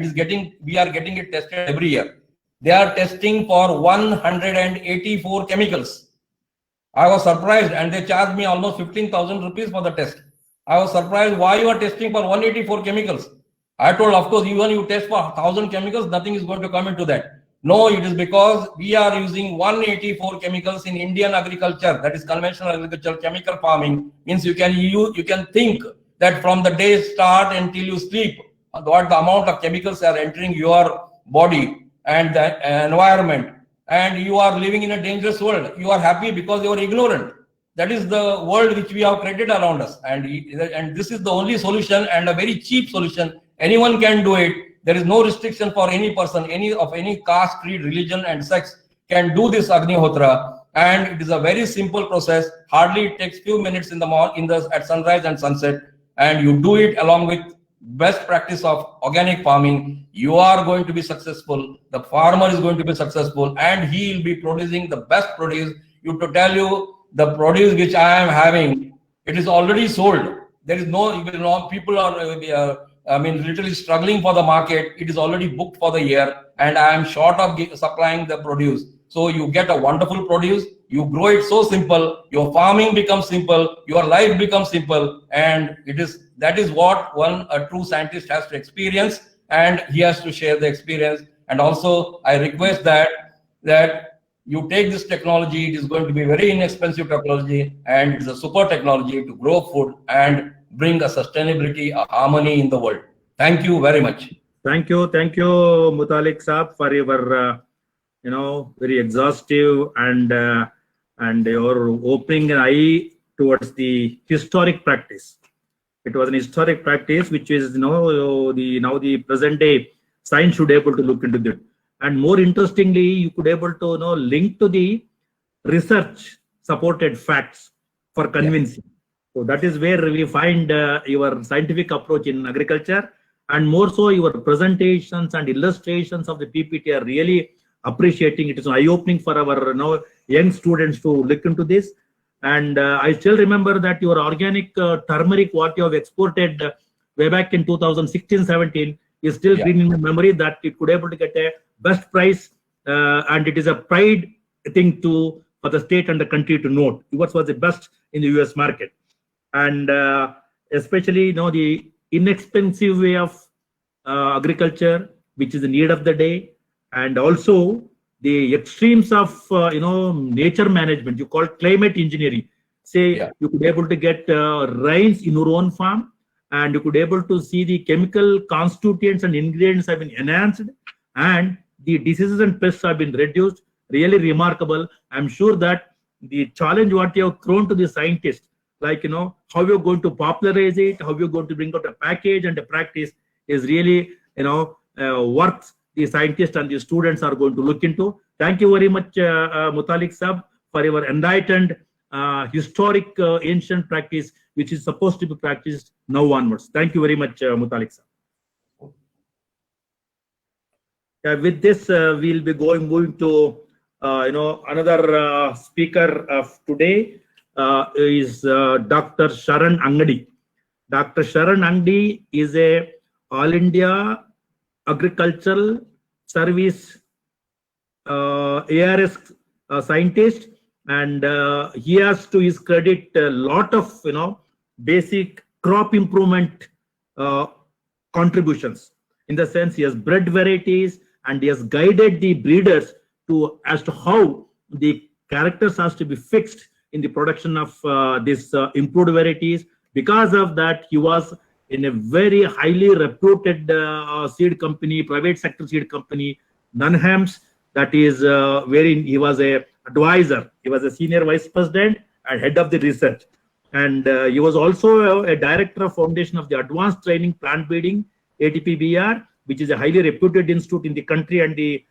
we are getting it tested every year. They are testing for 184 chemicals. I was surprised and they charged me almost 15,000 rupees for the test. I was surprised why you are testing for 184 chemicals. I told, of course, even you test for 1,000 chemicals, nothing is going to come into that. No, it is because we are using 184 chemicals in Indian agriculture, that is conventional agriculture, chemical farming. Means you can think that from the day start until you sleep, what the amount of chemicals are entering your body and the environment, and you are living in a dangerous world. You are happy because you are ignorant. That is the world which we have created around us, and this is the only solution and a very cheap solution. Anyone can do it. There is no restriction for any person, of any caste, creed, religion, and sex can do this Agnihotra, and it is a very simple process. Hardly it takes few minutes in the morning, at sunrise and sunset, and you do it along with best practice of organic farming, you are going to be successful. The farmer is going to be successful, and he will be producing the best produce. You to tell you the produce which I am having, it is already sold. There is no, people are, literally struggling for the market. It is already booked for the year, and I am short of supplying the produce. So you get a wonderful produce. You grow it so simple. Your farming becomes simple. Your life becomes simple, and that is what a true scientist has to experience, and he has to share the experience. And also, I request that you take this technology. It is going to be very inexpensive technology, and it's a super technology to grow food and bring a sustainability, a harmony in the world. Thank you very much. Thank you, Mutalik Saab, for your very exhaustive and your opening an eye towards the historic practice. It was an historic practice which is the present day science should be able to look into that. And more interestingly, you could able to link to the research supported facts for convincing. So that is where we find your scientific approach in agriculture, and more so your presentations and illustrations of the PPT are really appreciating. It is eye-opening for our young students to look into this. And I still remember that your organic turmeric, what you have exported way back in 2016-17, is still bringing in memory that it could able to get a best price, and it is a pride thing for the state and the country to note. Yours was the best in the US market. And especially the inexpensive way of agriculture, which is the need of the day, and also the extremes of nature management. You call it climate engineering. You could able to get rains in your own farm, and you could able to see the chemical constituents and ingredients have been enhanced, and the diseases and pests have been reduced. Really remarkable. I'm sure that the challenge what you have thrown to the scientists, like how you're going to popularize it, how you're going to bring out a package and a practice, is really worth the scientists and the students are going to look into. Thank you very much, Mutalik Saab, for your enlightened historic ancient practice, which is supposed to be practiced now onwards. Thank you very much, Mutalik Saab. With this, we'll be moving to another speaker of today is Dr. Sharan Angadi. Dr. Sharan Angadi is a All India Agricultural Service ARS scientist, and he has to his credit a lot of basic crop improvement contributions. In the sense, he has bred varieties and he has guided the breeders as to how the characters has to be fixed in the production of these improved varieties. Because of that, he was in a very highly reputed seed company, private sector seed company, Dunham's, that is wherein he was a advisor. He was a senior vice president and head of the research. And he was also a director of Foundation of the Advanced Training Plant Breeding, ATPBR, which is a highly reputed institute in the country and the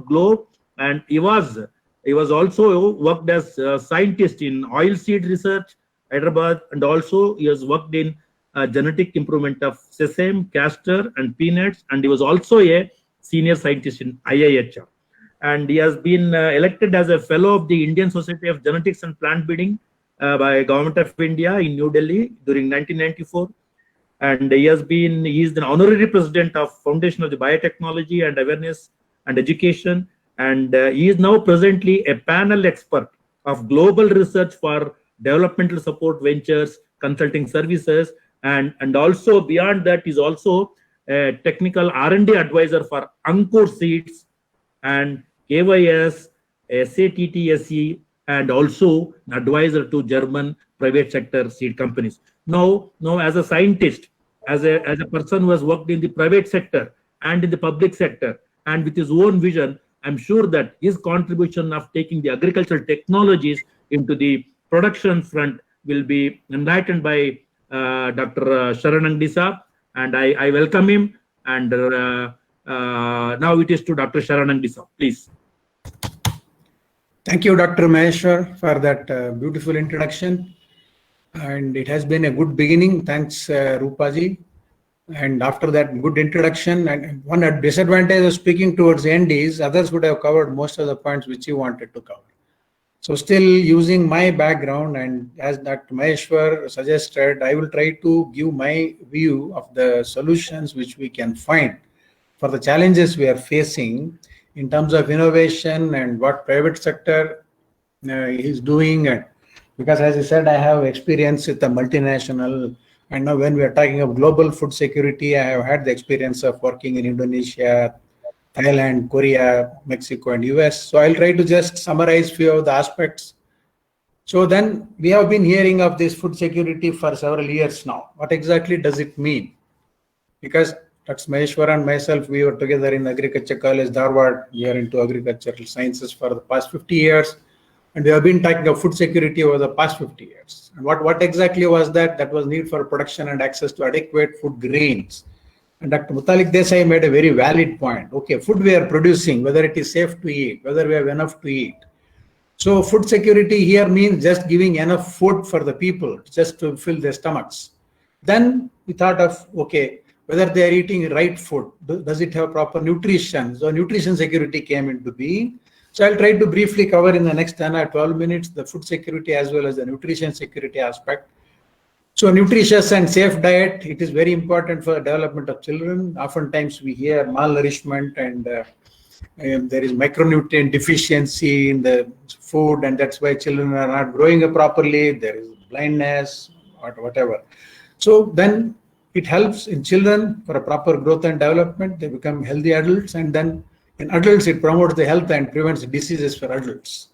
globe. And he was also worked as a scientist in oilseed research, Hyderabad, and also he has worked in genetic improvement of sesame, castor, and peanuts. And he was also a senior scientist in IIHR. And he has been elected as a fellow of the Indian Society of Genetics and Plant Breeding by Government of India in New Delhi during 1994. And he is the honorary president of Foundation of the Biotechnology and Awareness and Education. And he is now presently a panel expert of global research for developmental support ventures, consulting services, and also beyond that is also a technical R&D advisor for Ankur Seeds and KYS, SATTSE, and also an advisor to German private sector seed companies. Now as a scientist, as a person who has worked in the private sector and in the public sector, and with his own vision, I'm sure that his contribution of taking the agricultural technologies into the production front will be enlightened by Dr. Sharan Angadi Saab, and I welcome him. And now it is to Dr. Sharan Angadi Saab, please. Thank you, Dr. Maheshwar, for that beautiful introduction. And it has been a good beginning. Thanks, Rupaji. And after that good introduction, and one disadvantage of speaking towards the end is others would have covered most of the points which you wanted to cover. So still using my background, and as Dr. Maheshwar suggested, I will try to give my view of the solutions which we can find for the challenges we are facing in terms of innovation and what private sector is doing. And because as I said, I have experience with the multinational, and now when we are talking of global food security, I have had the experience of working in Indonesia, Thailand, Korea, Mexico, and US. So I'll try to just summarize few of the aspects. So then we have been hearing of this food security for several years now. What exactly does it mean? Because Dr. Maheshwar and myself, we were together in Agriculture College, Dharwad. We are into agricultural sciences for the past 50 years. And we have been talking of food security over the past 50 years. And what exactly was that? That was need for production and access to adequate food grains. And Dr. Mutalik Desai made a very valid point. Okay, food we are producing, whether it is safe to eat, whether we have enough to eat. So food security here means just giving enough food for the people, just to fill their stomachs. Then we thought of, okay, whether they are eating right food, does it have proper nutrition? So nutrition security came into being. So I'll try to briefly cover in the next 10 or 12 minutes the food security as well as the nutrition security aspect. So nutritious and safe diet, it is very important for the development of children. Oftentimes we hear malnourishment and there is micronutrient deficiency in the food, and that's why children are not growing up properly. There is blindness or whatever. So then it helps in children for a proper growth and development. They become healthy adults, and then in adults it promotes the health and prevents diseases for adults.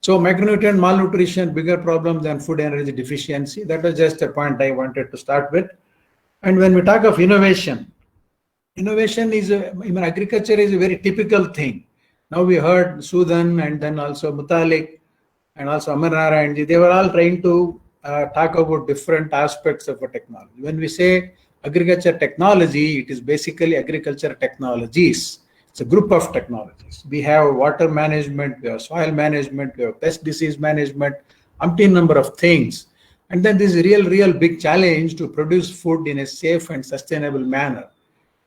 So micronutrient malnutrition, bigger problem than food energy deficiency. That was just a point I wanted to start with. And when we talk of innovation, innovation is, agriculture is a very typical thing. Now we heard Sudan and then also Mutalik and also Amar Narayan, they were all trying to talk about different aspects of a technology. When we say agriculture technology, it is basically agriculture technologies. It's a group of technologies. We have water management, we have soil management, we have pest disease management, umpteen number of things. And then this real big challenge to produce food in a safe and sustainable manner.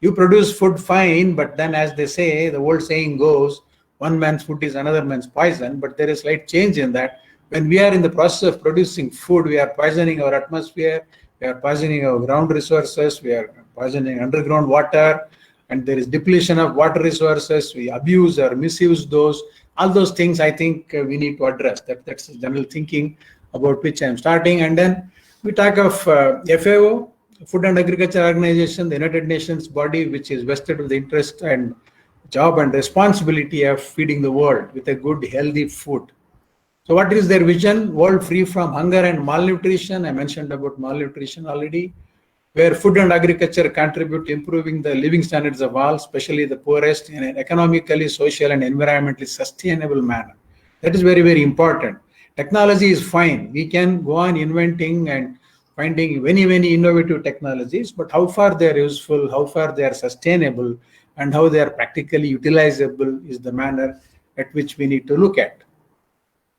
You produce food fine, but then as they say, the old saying goes, one man's food is another man's poison, but there is slight change in that. When we are in the process of producing food, we are poisoning our atmosphere, we are poisoning our ground resources, we are poisoning underground water, and there is depletion of water resources, we abuse or misuse those. All those things I think we need to address. That's the general thinking about which I am starting. And then we talk of FAO, Food and Agriculture Organization, the United Nations body, which is vested with the interest and job and responsibility of feeding the world with a good, healthy food. So what is their vision? World free from hunger and malnutrition. I mentioned about malnutrition already, where food and agriculture contribute to improving the living standards of all, especially the poorest, in an economically, social, and environmentally sustainable manner. That is very, very important. Technology is fine. We can go on inventing and finding many, many innovative technologies, but how far they are useful, how far they are sustainable, and how they are practically utilizable is the manner at which we need to look at.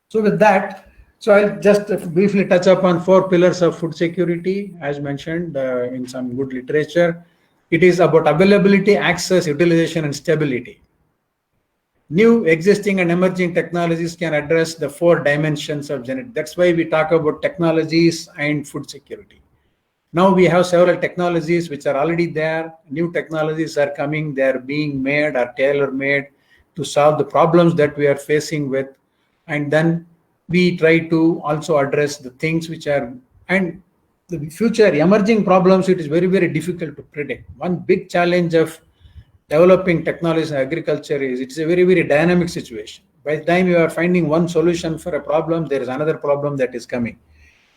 So with that, so I'll just briefly touch upon 4 pillars of food security, as mentioned in some good literature. It is about availability, access, utilization, and stability. New, existing, and emerging technologies can address the 4 dimensions of genetics. That's why we talk about technologies and food security. Now we have several technologies which are already there. New technologies are coming. They are being made or tailor-made to solve the problems that we are facing with. And then we try to also address the things which are, and the future emerging problems, it is very, very difficult to predict. One big challenge of developing technology in agriculture is it's a very, very dynamic situation. By the time you are finding one solution for a problem, there is another problem that is coming.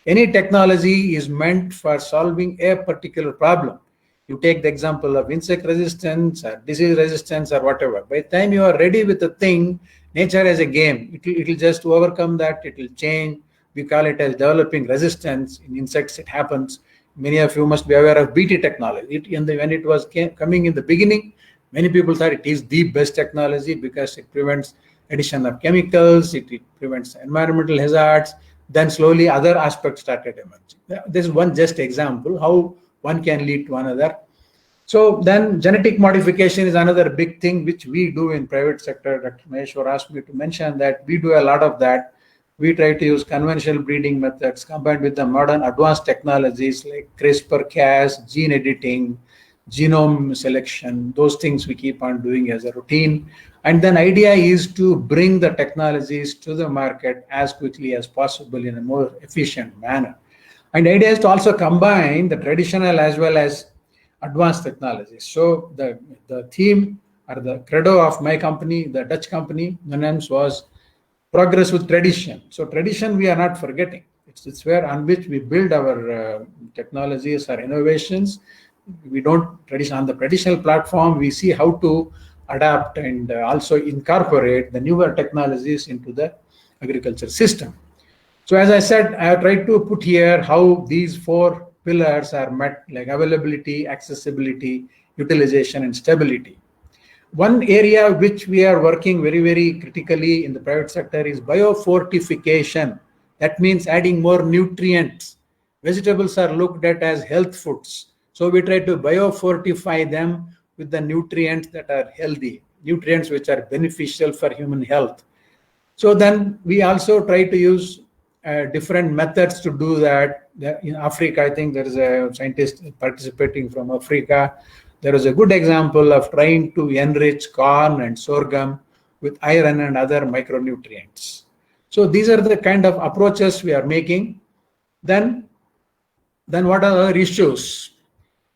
Any technology is meant for solving a particular problem. You take the example of insect resistance or disease resistance or whatever. By the time you are ready with the thing, nature has a game. It will just overcome that. It will change. We call it as developing resistance. In insects, it happens. Many of you must be aware of BT technology. When it was coming in the beginning, many people thought it is the best technology because it prevents addition of chemicals, it prevents environmental hazards. Then slowly other aspects started emerging. This is one just example how one can lead to another. So then genetic modification is another big thing which we do in private sector. Dr. Maheshwar asked me to mention that we do a lot of that. We try to use conventional breeding methods combined with the modern advanced technologies like CRISPR-Cas, gene editing, genome selection. Those things we keep on doing as a routine. And then idea is to bring the technologies to the market as quickly as possible in a more efficient manner. And idea is to also combine the traditional as well as advanced technologies. So the theme or the credo of my company, the Dutch company, NEMS, was progress with tradition. So tradition we are not forgetting. It's where on which we build our technologies, our innovations. We don't tradition on the traditional platform. We see how to adapt and also incorporate the newer technologies into the agriculture system. So as I said, I have tried to put here how these 4 pillars are met, like availability, accessibility, utilization, and stability. One area which we are working very, very critically in the private sector is biofortification. That means adding more nutrients. Vegetables are looked at as health foods. So we try to biofortify them with the nutrients that are healthy, nutrients which are beneficial for human health. So then we also try to use different methods to do that. In Africa, I think there is a scientist participating from Africa. There is a good example of trying to enrich corn and sorghum with iron and other micronutrients. So these are the kind of approaches we are making. Then what are other issues?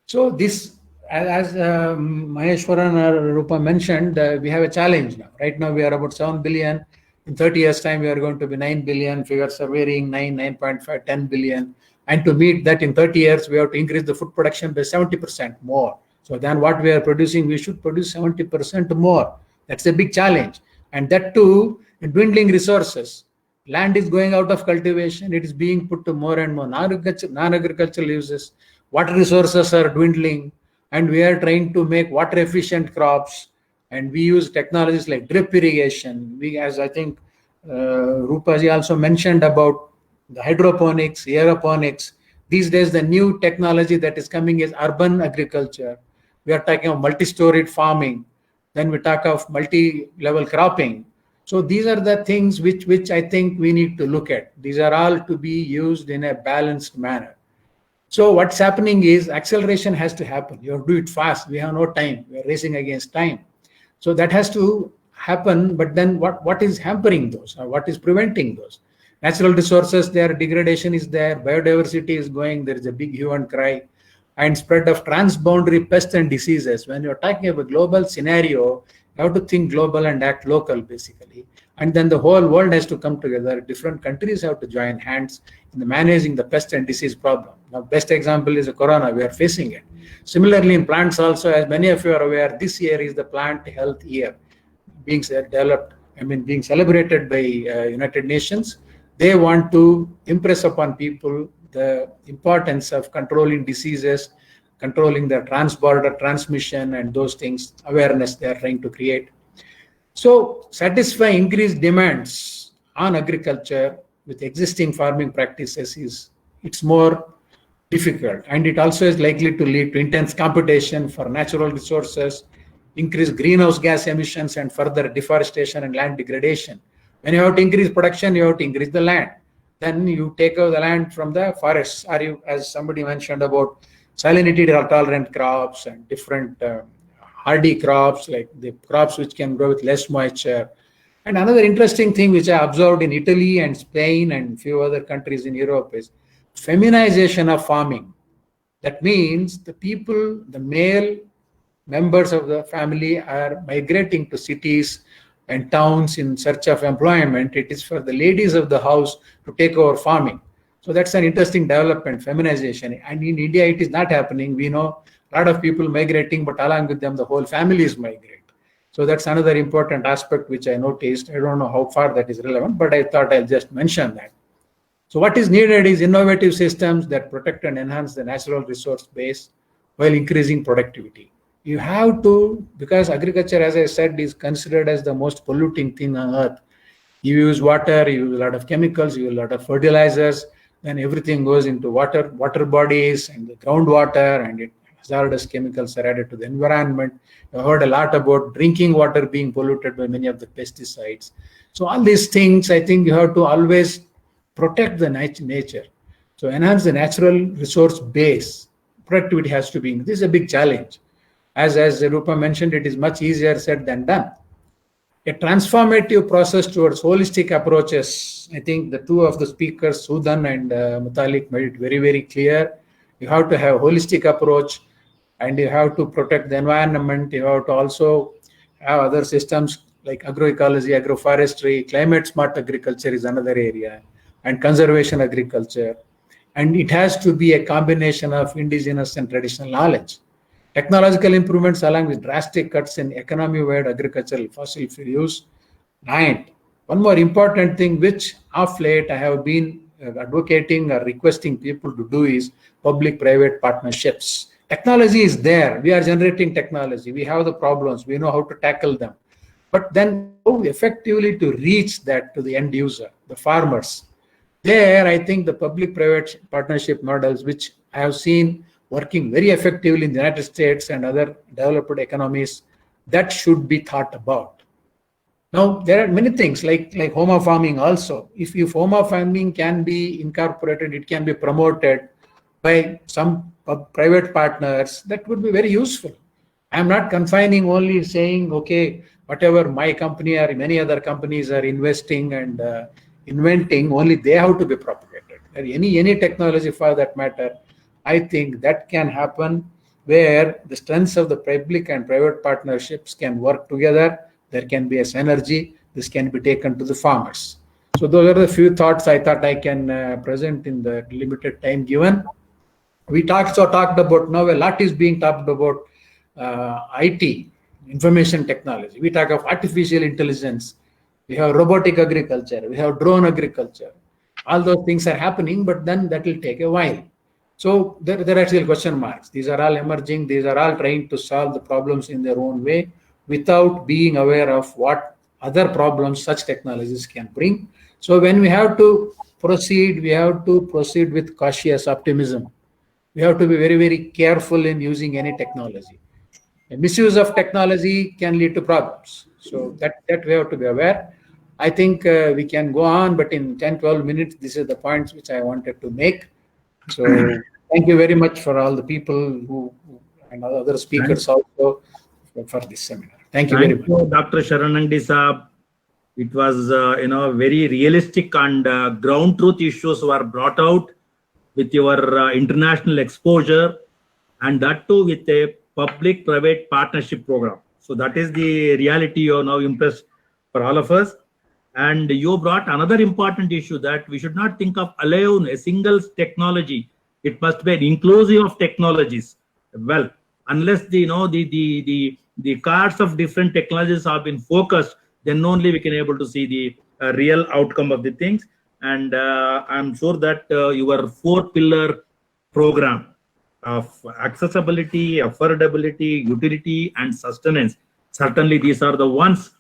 So this, as Maheshwaran or Rupa mentioned, we have a challenge now. Right now we are about 7 billion. In 30 years' time, we are going to be 9 billion. Figures are varying, 9, 9.5, 10 billion. And to meet that in 30 years, we have to increase the food production by 70% more. So than what we are producing, we should produce 70% more. That's a big challenge. And that too, in dwindling resources. Land is going out of cultivation. It is being put to more and more non-agricultural uses. Water resources are dwindling. And we are trying to make water-efficient crops. And we use technologies like drip irrigation. We, as I think Rupaji also mentioned about the hydroponics, aeroponics. These days, the new technology that is coming is urban agriculture. We are talking of multi-storied farming. Then we talk of multi-level cropping. So these are the things which I think we need to look at. These are all to be used in a balanced manner. So what's happening is acceleration has to happen. You have to do it fast. We have no time. We are racing against time. So that has to happen. But then what is hampering those? Or what is preventing those? Natural resources, their degradation is there. Biodiversity is going. There is a big hue and cry. And spread of transboundary pests and diseases. When you're talking about global scenario, you have to think global and act local, basically. And then the whole world has to come together. Different countries have to join hands in managing the pest and disease problem. Now, best example is the corona. We are facing it. Similarly, in plants also, as many of you are aware, this year is the plant health year being celebrated by United Nations. They want to impress upon people the importance of controlling diseases, controlling the trans-border transmission and those things, awareness they are trying to create. So satisfy increased demands on agriculture with existing farming practices it's more difficult. And it also is likely to lead to intense competition for natural resources, increased greenhouse gas emissions, and further deforestation and land degradation. When you have to increase production, you have to increase the land. Then you take over the land from the forests. Are you, as somebody mentioned about salinity tolerant crops and different hardy crops, like the crops which can grow with less moisture. And another interesting thing which I observed in Italy and Spain and few other countries in Europe is feminization of farming. That means the people, the male members of the family are migrating to cities and towns in search of employment. It is for the ladies of the house to take over farming. So that's an interesting development, feminization. And in India, it is not happening. We know a lot of people migrating, but along with them, the whole families migrate. So that's another important aspect which I noticed. I don't know how far that is relevant, but I thought I'll just mention that. So what is needed is innovative systems that protect and enhance the natural resource base while increasing productivity. You have to, because agriculture, as I said, is considered as the most polluting thing on earth. You use water, you use a lot of chemicals, you use a lot of fertilizers, then everything goes into water bodies and the groundwater, and it hazardous chemicals are added to the environment. You heard a lot about drinking water being polluted by many of the pesticides. So all these things, I think you have to always protect the nature. So enhance the natural resource base. Productivity has to be. This is a big challenge. As Rupa mentioned, it is much easier said than done. A transformative process towards holistic approaches. I think the two of the speakers, Sudan and Mutalik, made it very, very clear. You have to have a holistic approach, and you have to protect the environment. You have to also have other systems like agroecology, agroforestry, climate smart agriculture is another area, and conservation agriculture. And it has to be a combination of indigenous and traditional knowledge. Technological improvements along with drastic cuts in economy-wide agricultural fossil fuel use. 9. One more important thing which of late I have been advocating or requesting people to do is public-private partnerships. Technology is there. We are generating technology. We have the problems. We know how to tackle them. But then how effectively to reach that to the end user, the farmers. There, I think the public-private partnership models, which I have seen working very effectively in the United States and other developed economies, that should be thought about. Now, there are many things like home farming also. If home farming can be incorporated, it can be promoted by some private partners, that would be very useful. I'm not confining only saying, okay, whatever my company or many other companies are investing and inventing, only they have to be propagated. Any technology for that matter, I think that can happen where the strengths of the public and private partnerships can work together. There can be a synergy. This can be taken to the farmers. So those are the few thoughts I thought I can present in the limited time given. We talked about, now a lot is being talked about IT, information technology. We talk of artificial intelligence. We have robotic agriculture. We have drone agriculture. All those things are happening, but then that will take a while. So there are still question marks. These are all emerging. These are all trying to solve the problems in their own way without being aware of what other problems such technologies can bring. So when we have to proceed, we have to proceed with cautious optimism. We have to be very, very careful in using any technology. A misuse of technology can lead to problems. So that we have to be aware. I think we can go on, but in 10-12 minutes, this is the points which I wanted to make. So thank you very much for all the people who and other speakers also for this seminar. Thank you very much. Dr. Sharanandi Saab. It was, very realistic and ground truth issues were brought out with your international exposure, and that too with a public-private partnership program. So that is the reality you have now impressed for all of us. And you brought another important issue that we should not think of alone a single technology. It must be an inclusive of technologies. Well, unless the cards of different technologies have been focused, then only we can able to see the real outcome of the things. And I'm sure that your 4-pillar program of accessibility, affordability, utility, and sustenance, certainly these are the ones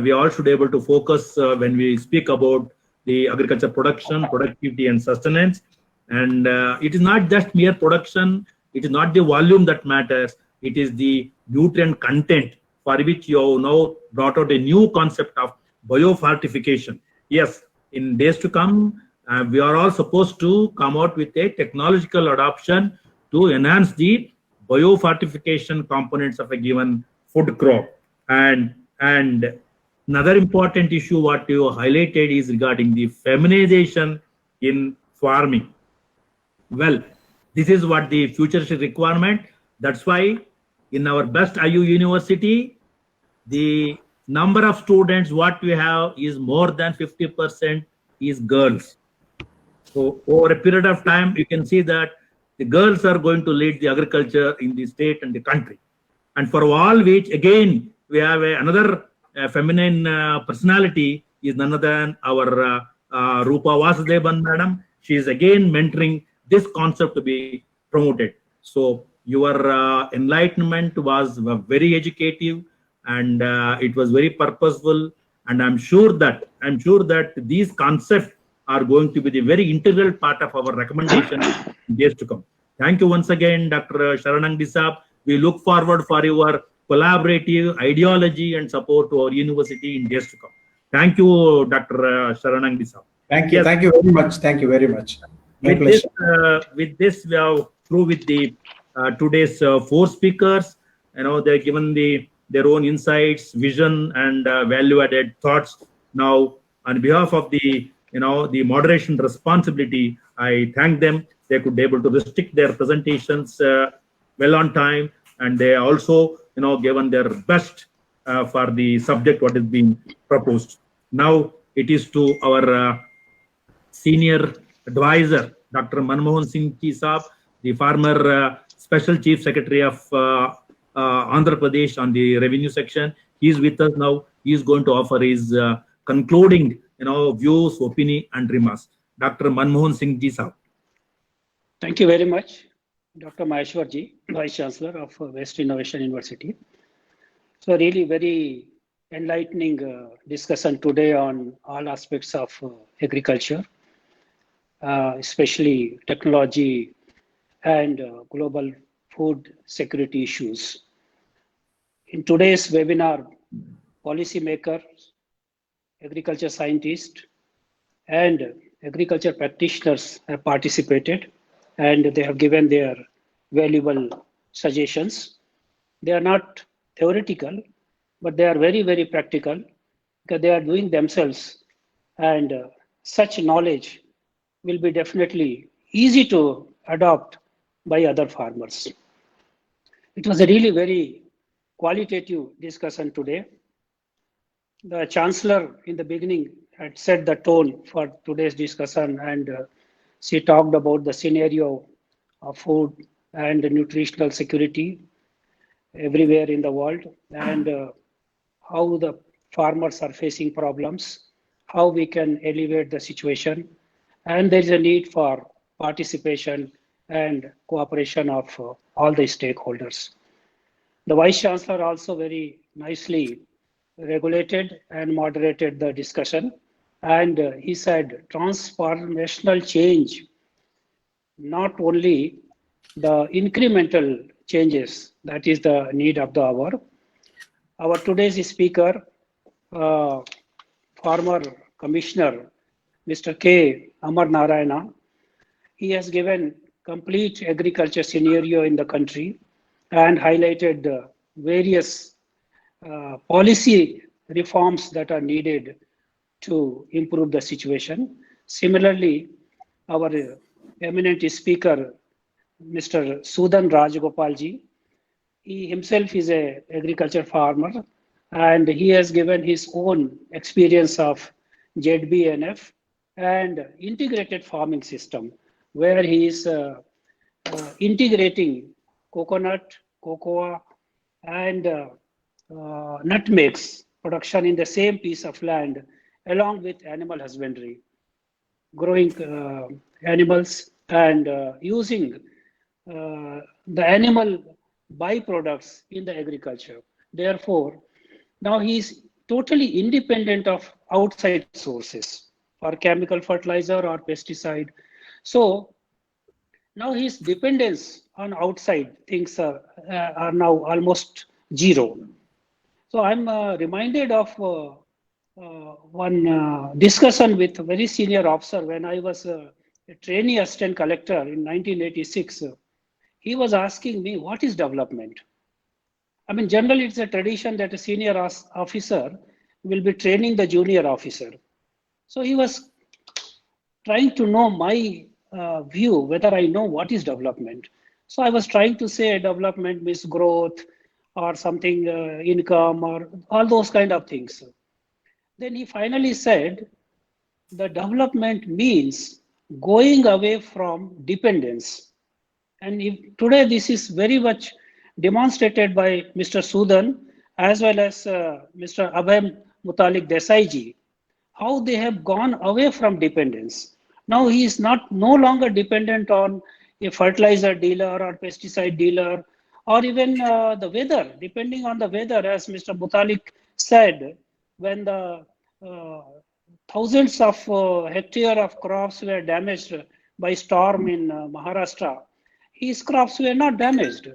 we all should be able to focus when we speak about the agriculture production, productivity, and sustenance. And it is not just mere production. It is not the volume that matters. It is the nutrient content, for which you have now brought out a new concept of biofortification. Yes, in days to come, we are all supposed to come out with a technological adoption to enhance the biofortification components of a given food crop. And another important issue what you highlighted is regarding the feminization in farming. Well, this is what the futuristic requirement. That's why in our best IU university, the number of students what we have is more than 50% is girls. So over a period of time, you can see that the girls are going to lead the agriculture in the state and the country. And for all which, again, we have another feminine personality is none other than our Rupa Vasudevan madam. She is again mentoring this concept to be promoted. So your enlightenment was very educative, and it was very purposeful. And I'm sure that these concepts are going to be the very integral part of our recommendation in days to come. Thank you once again, Dr. Sharanang Disab. We look forward for your collaborative ideology and support to our university in days to come. Thank you, Dr. Sharanang Disab. Thank you. Yes. Thank you very much. Thank you very much. My pleasure. With this, we are through with the today's four speakers. They're given their own insights, vision, and value-added thoughts. Now, on behalf of the moderation responsibility, I thank them. They could be able to restrict their presentations well on time, and they also given their best for the subject what is being proposed. Now it is to our senior advisor, Dr. Manmohan Singh Ji Saab, the former Special Chief Secretary of Andhra Pradesh on the revenue section. He is with us now. He is going to offer his concluding views, opinion, and remarks. Dr. Manmohan Singh Ji Saab. Thank you very much, Dr. Maheshwar Ji, Vice Chancellor of West Innovation University. So really very enlightening discussion today on all aspects of agriculture, especially technology and global food security issues. In today's webinar, policymakers, agriculture scientists, and agriculture practitioners have participated, and they have given their valuable suggestions. They are not theoretical, but they are very, very practical because they are doing themselves, and such knowledge will be definitely easy to adopt by other farmers. It was a really very qualitative discussion today. The Chancellor in the beginning had set the tone for today's discussion, and she talked about the scenario of food and nutritional security everywhere in the world, and how the farmers are facing problems, how we can elevate the situation, and there is a need for participation and cooperation of all the stakeholders. The Vice Chancellor also very nicely regulated and moderated the discussion, and he said transformational change, not only the incremental changes, that is the need of the hour. Our today's speaker, former Commissioner, Mr. K. Amar Narayana, he has given complete agriculture scenario in the country and highlighted the various policy reforms that are needed to improve the situation. Similarly, our eminent speaker, Mr. Sudan Rajagopalji, he himself is an agriculture farmer, and he has given his own experience of ZBNF and integrated farming system, where he is integrating coconut, cocoa, and nutmegs production in the same piece of land, along with animal husbandry, growing animals and using the animal byproducts in the agriculture. Therefore, now he is totally independent of outside sources for chemical fertilizer or pesticide. So now his dependence on outside things are now almost zero. So I'm reminded of one discussion with a very senior officer when I was a trainee assistant collector in 1986. He was asking me, what is development? I mean, generally it's a tradition that a senior officer will be training the junior officer. So he was trying to know my view, whether I know what is development. So I was trying to say development means growth or something, income or all those kind of things. Then he finally said, the development means going away from dependence. And today this is very much demonstrated by Mr. Sudan as well as Mr. Abhay Mutalik Desai ji, how they have gone away from dependence. Now he is no longer dependent on a fertilizer dealer or pesticide dealer, or even the weather, depending on the weather, as Mr. Mutalik said, when the thousands of hectares of crops were damaged by storm in Maharashtra, his crops were not damaged.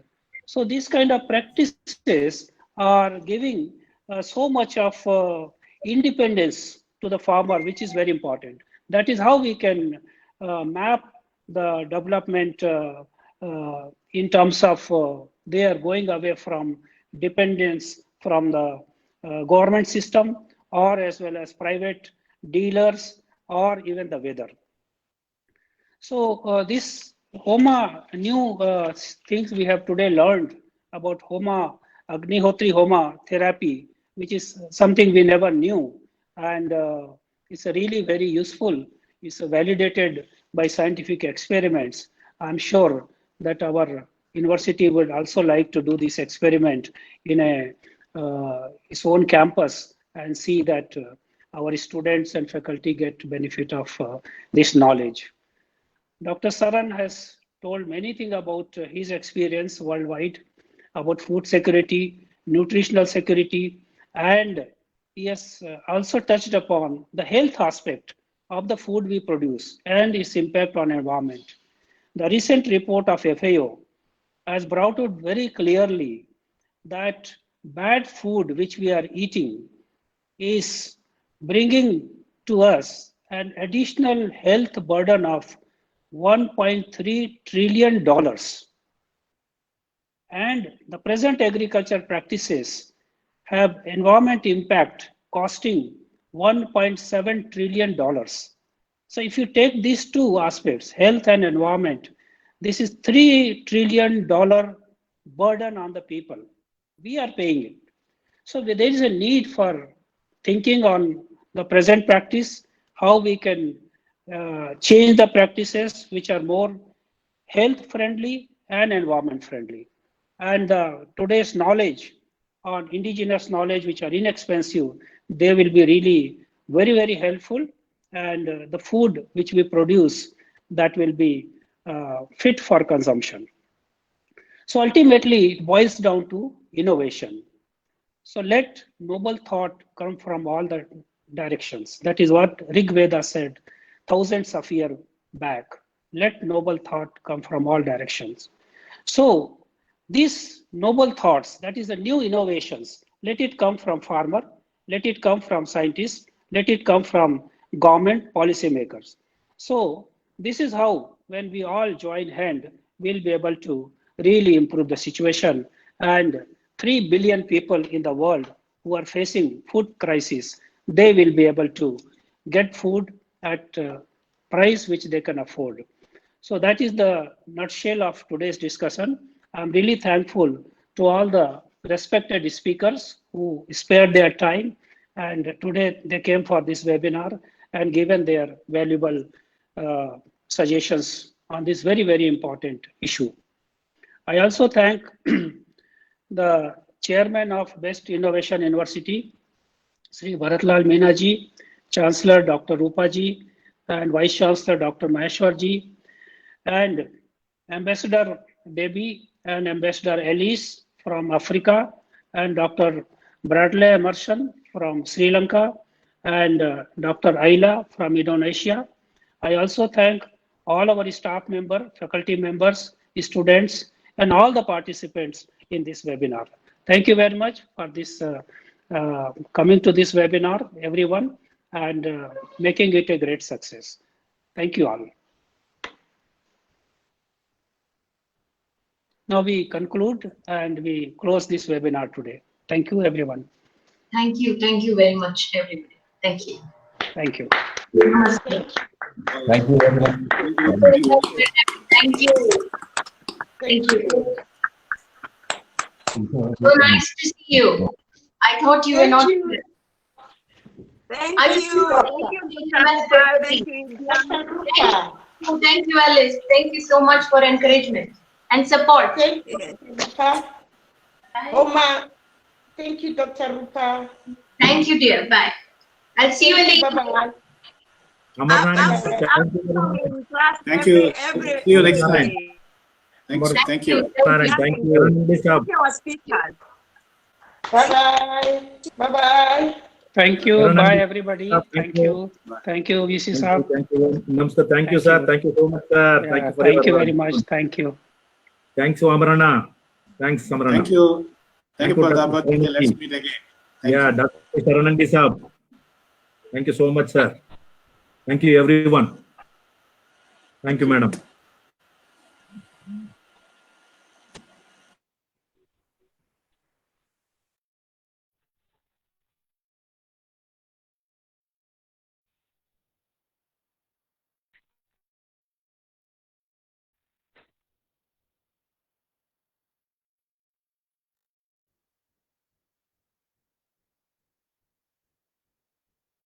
So these kind of practices are giving so much of independence to the farmer, which is very important. That is how we can map the development in terms of they are going away from dependence from the government system, or as well as private dealers, or even the weather. So this Homa, new things we have today learned about Homa, Agnihotri Homa therapy, which is something we never knew. And it's really very useful. It's validated by scientific experiments. I'm sure that our university would also like to do this experiment in its own campus and see that our students and faculty get benefit of this knowledge. Dr. Saran has told many things about his experience worldwide, about food security, nutritional security, and he has also touched upon the health aspect of the food we produce and its impact on environment. The recent report of FAO has brought out very clearly that bad food which we are eating is bringing to us an additional health burden of $1.3 trillion. And the present agriculture practices have environment impact costing $1.7 trillion. So if you take these two aspects, health and environment, this is $3 trillion burden on the people. We are paying it. So there is a need for thinking on the present practice, how we can change the practices which are more health friendly and environment friendly. And today's knowledge on indigenous knowledge, which are inexpensive, they will be really very, very helpful. And the food which we produce, that will be fit for consumption. So ultimately, it boils down to innovation. So let noble thought come from all the directions. That is what Rig Veda said thousands of years back. Let noble thought come from all directions. So these noble thoughts, that is the new innovations, let it come from farmer, let it come from scientists, let it come from government policymakers. So this is how, when we all join hand, we'll be able to really improve the situation. And 3 billion people in the world who are facing food crisis, they will be able to get food at a price which they can afford. So that is the nutshell of today's discussion. I'm really thankful to all the respected speakers who spared their time, and today they came for this webinar and given their valuable suggestions on this very, very important issue. I also thank the chairman of Best Innovation University, Sri Bharatlal Meena ji, Chancellor Dr. Rupa ji, and Vice Chancellor Dr. Maheshwar ji, and Ambassador Debbie and Ambassador Elise from Africa, and Dr. Bradley Emerson from Sri Lanka, and Dr. Ayla from Indonesia. I also thank all our staff members, faculty members, students, and all the participants in this webinar. Thank you very much for this coming to this webinar, everyone, and making it a great success. Thank you all. Now we conclude and we close this webinar today. Thank you, everyone. Thank you very much, everybody. Thank you. Thank you. Thank you very much. Thank you. Thank you. So nice to see you. I thought you were not here. Thank I you. Thank you, Alice. Thank you so much for encouragement and support. Thank you, Oma. Thank you, Dr. Rupa. Thank you, dear. Bye. I'll see you later. Bye-bye. Thank you. See you next time. Thank you. Thank you. Our speakers. Bye-bye. Bye-bye. Thank you. Bye, everybody. Thank you. Thank you, VC Saab. Thank you. Namaste. Thank you, sir. Thank you so much, sir. Thank you very much. Thank you. Thanks, Amarana. Thanks, Amarana. Thank you. Thank you for the Dr. opportunity. Saranandi. Let's meet again. Thank Yeah, you. Dr. Saranandi Saab. Thank you so much, sir. Thank you, everyone. Thank you, madam.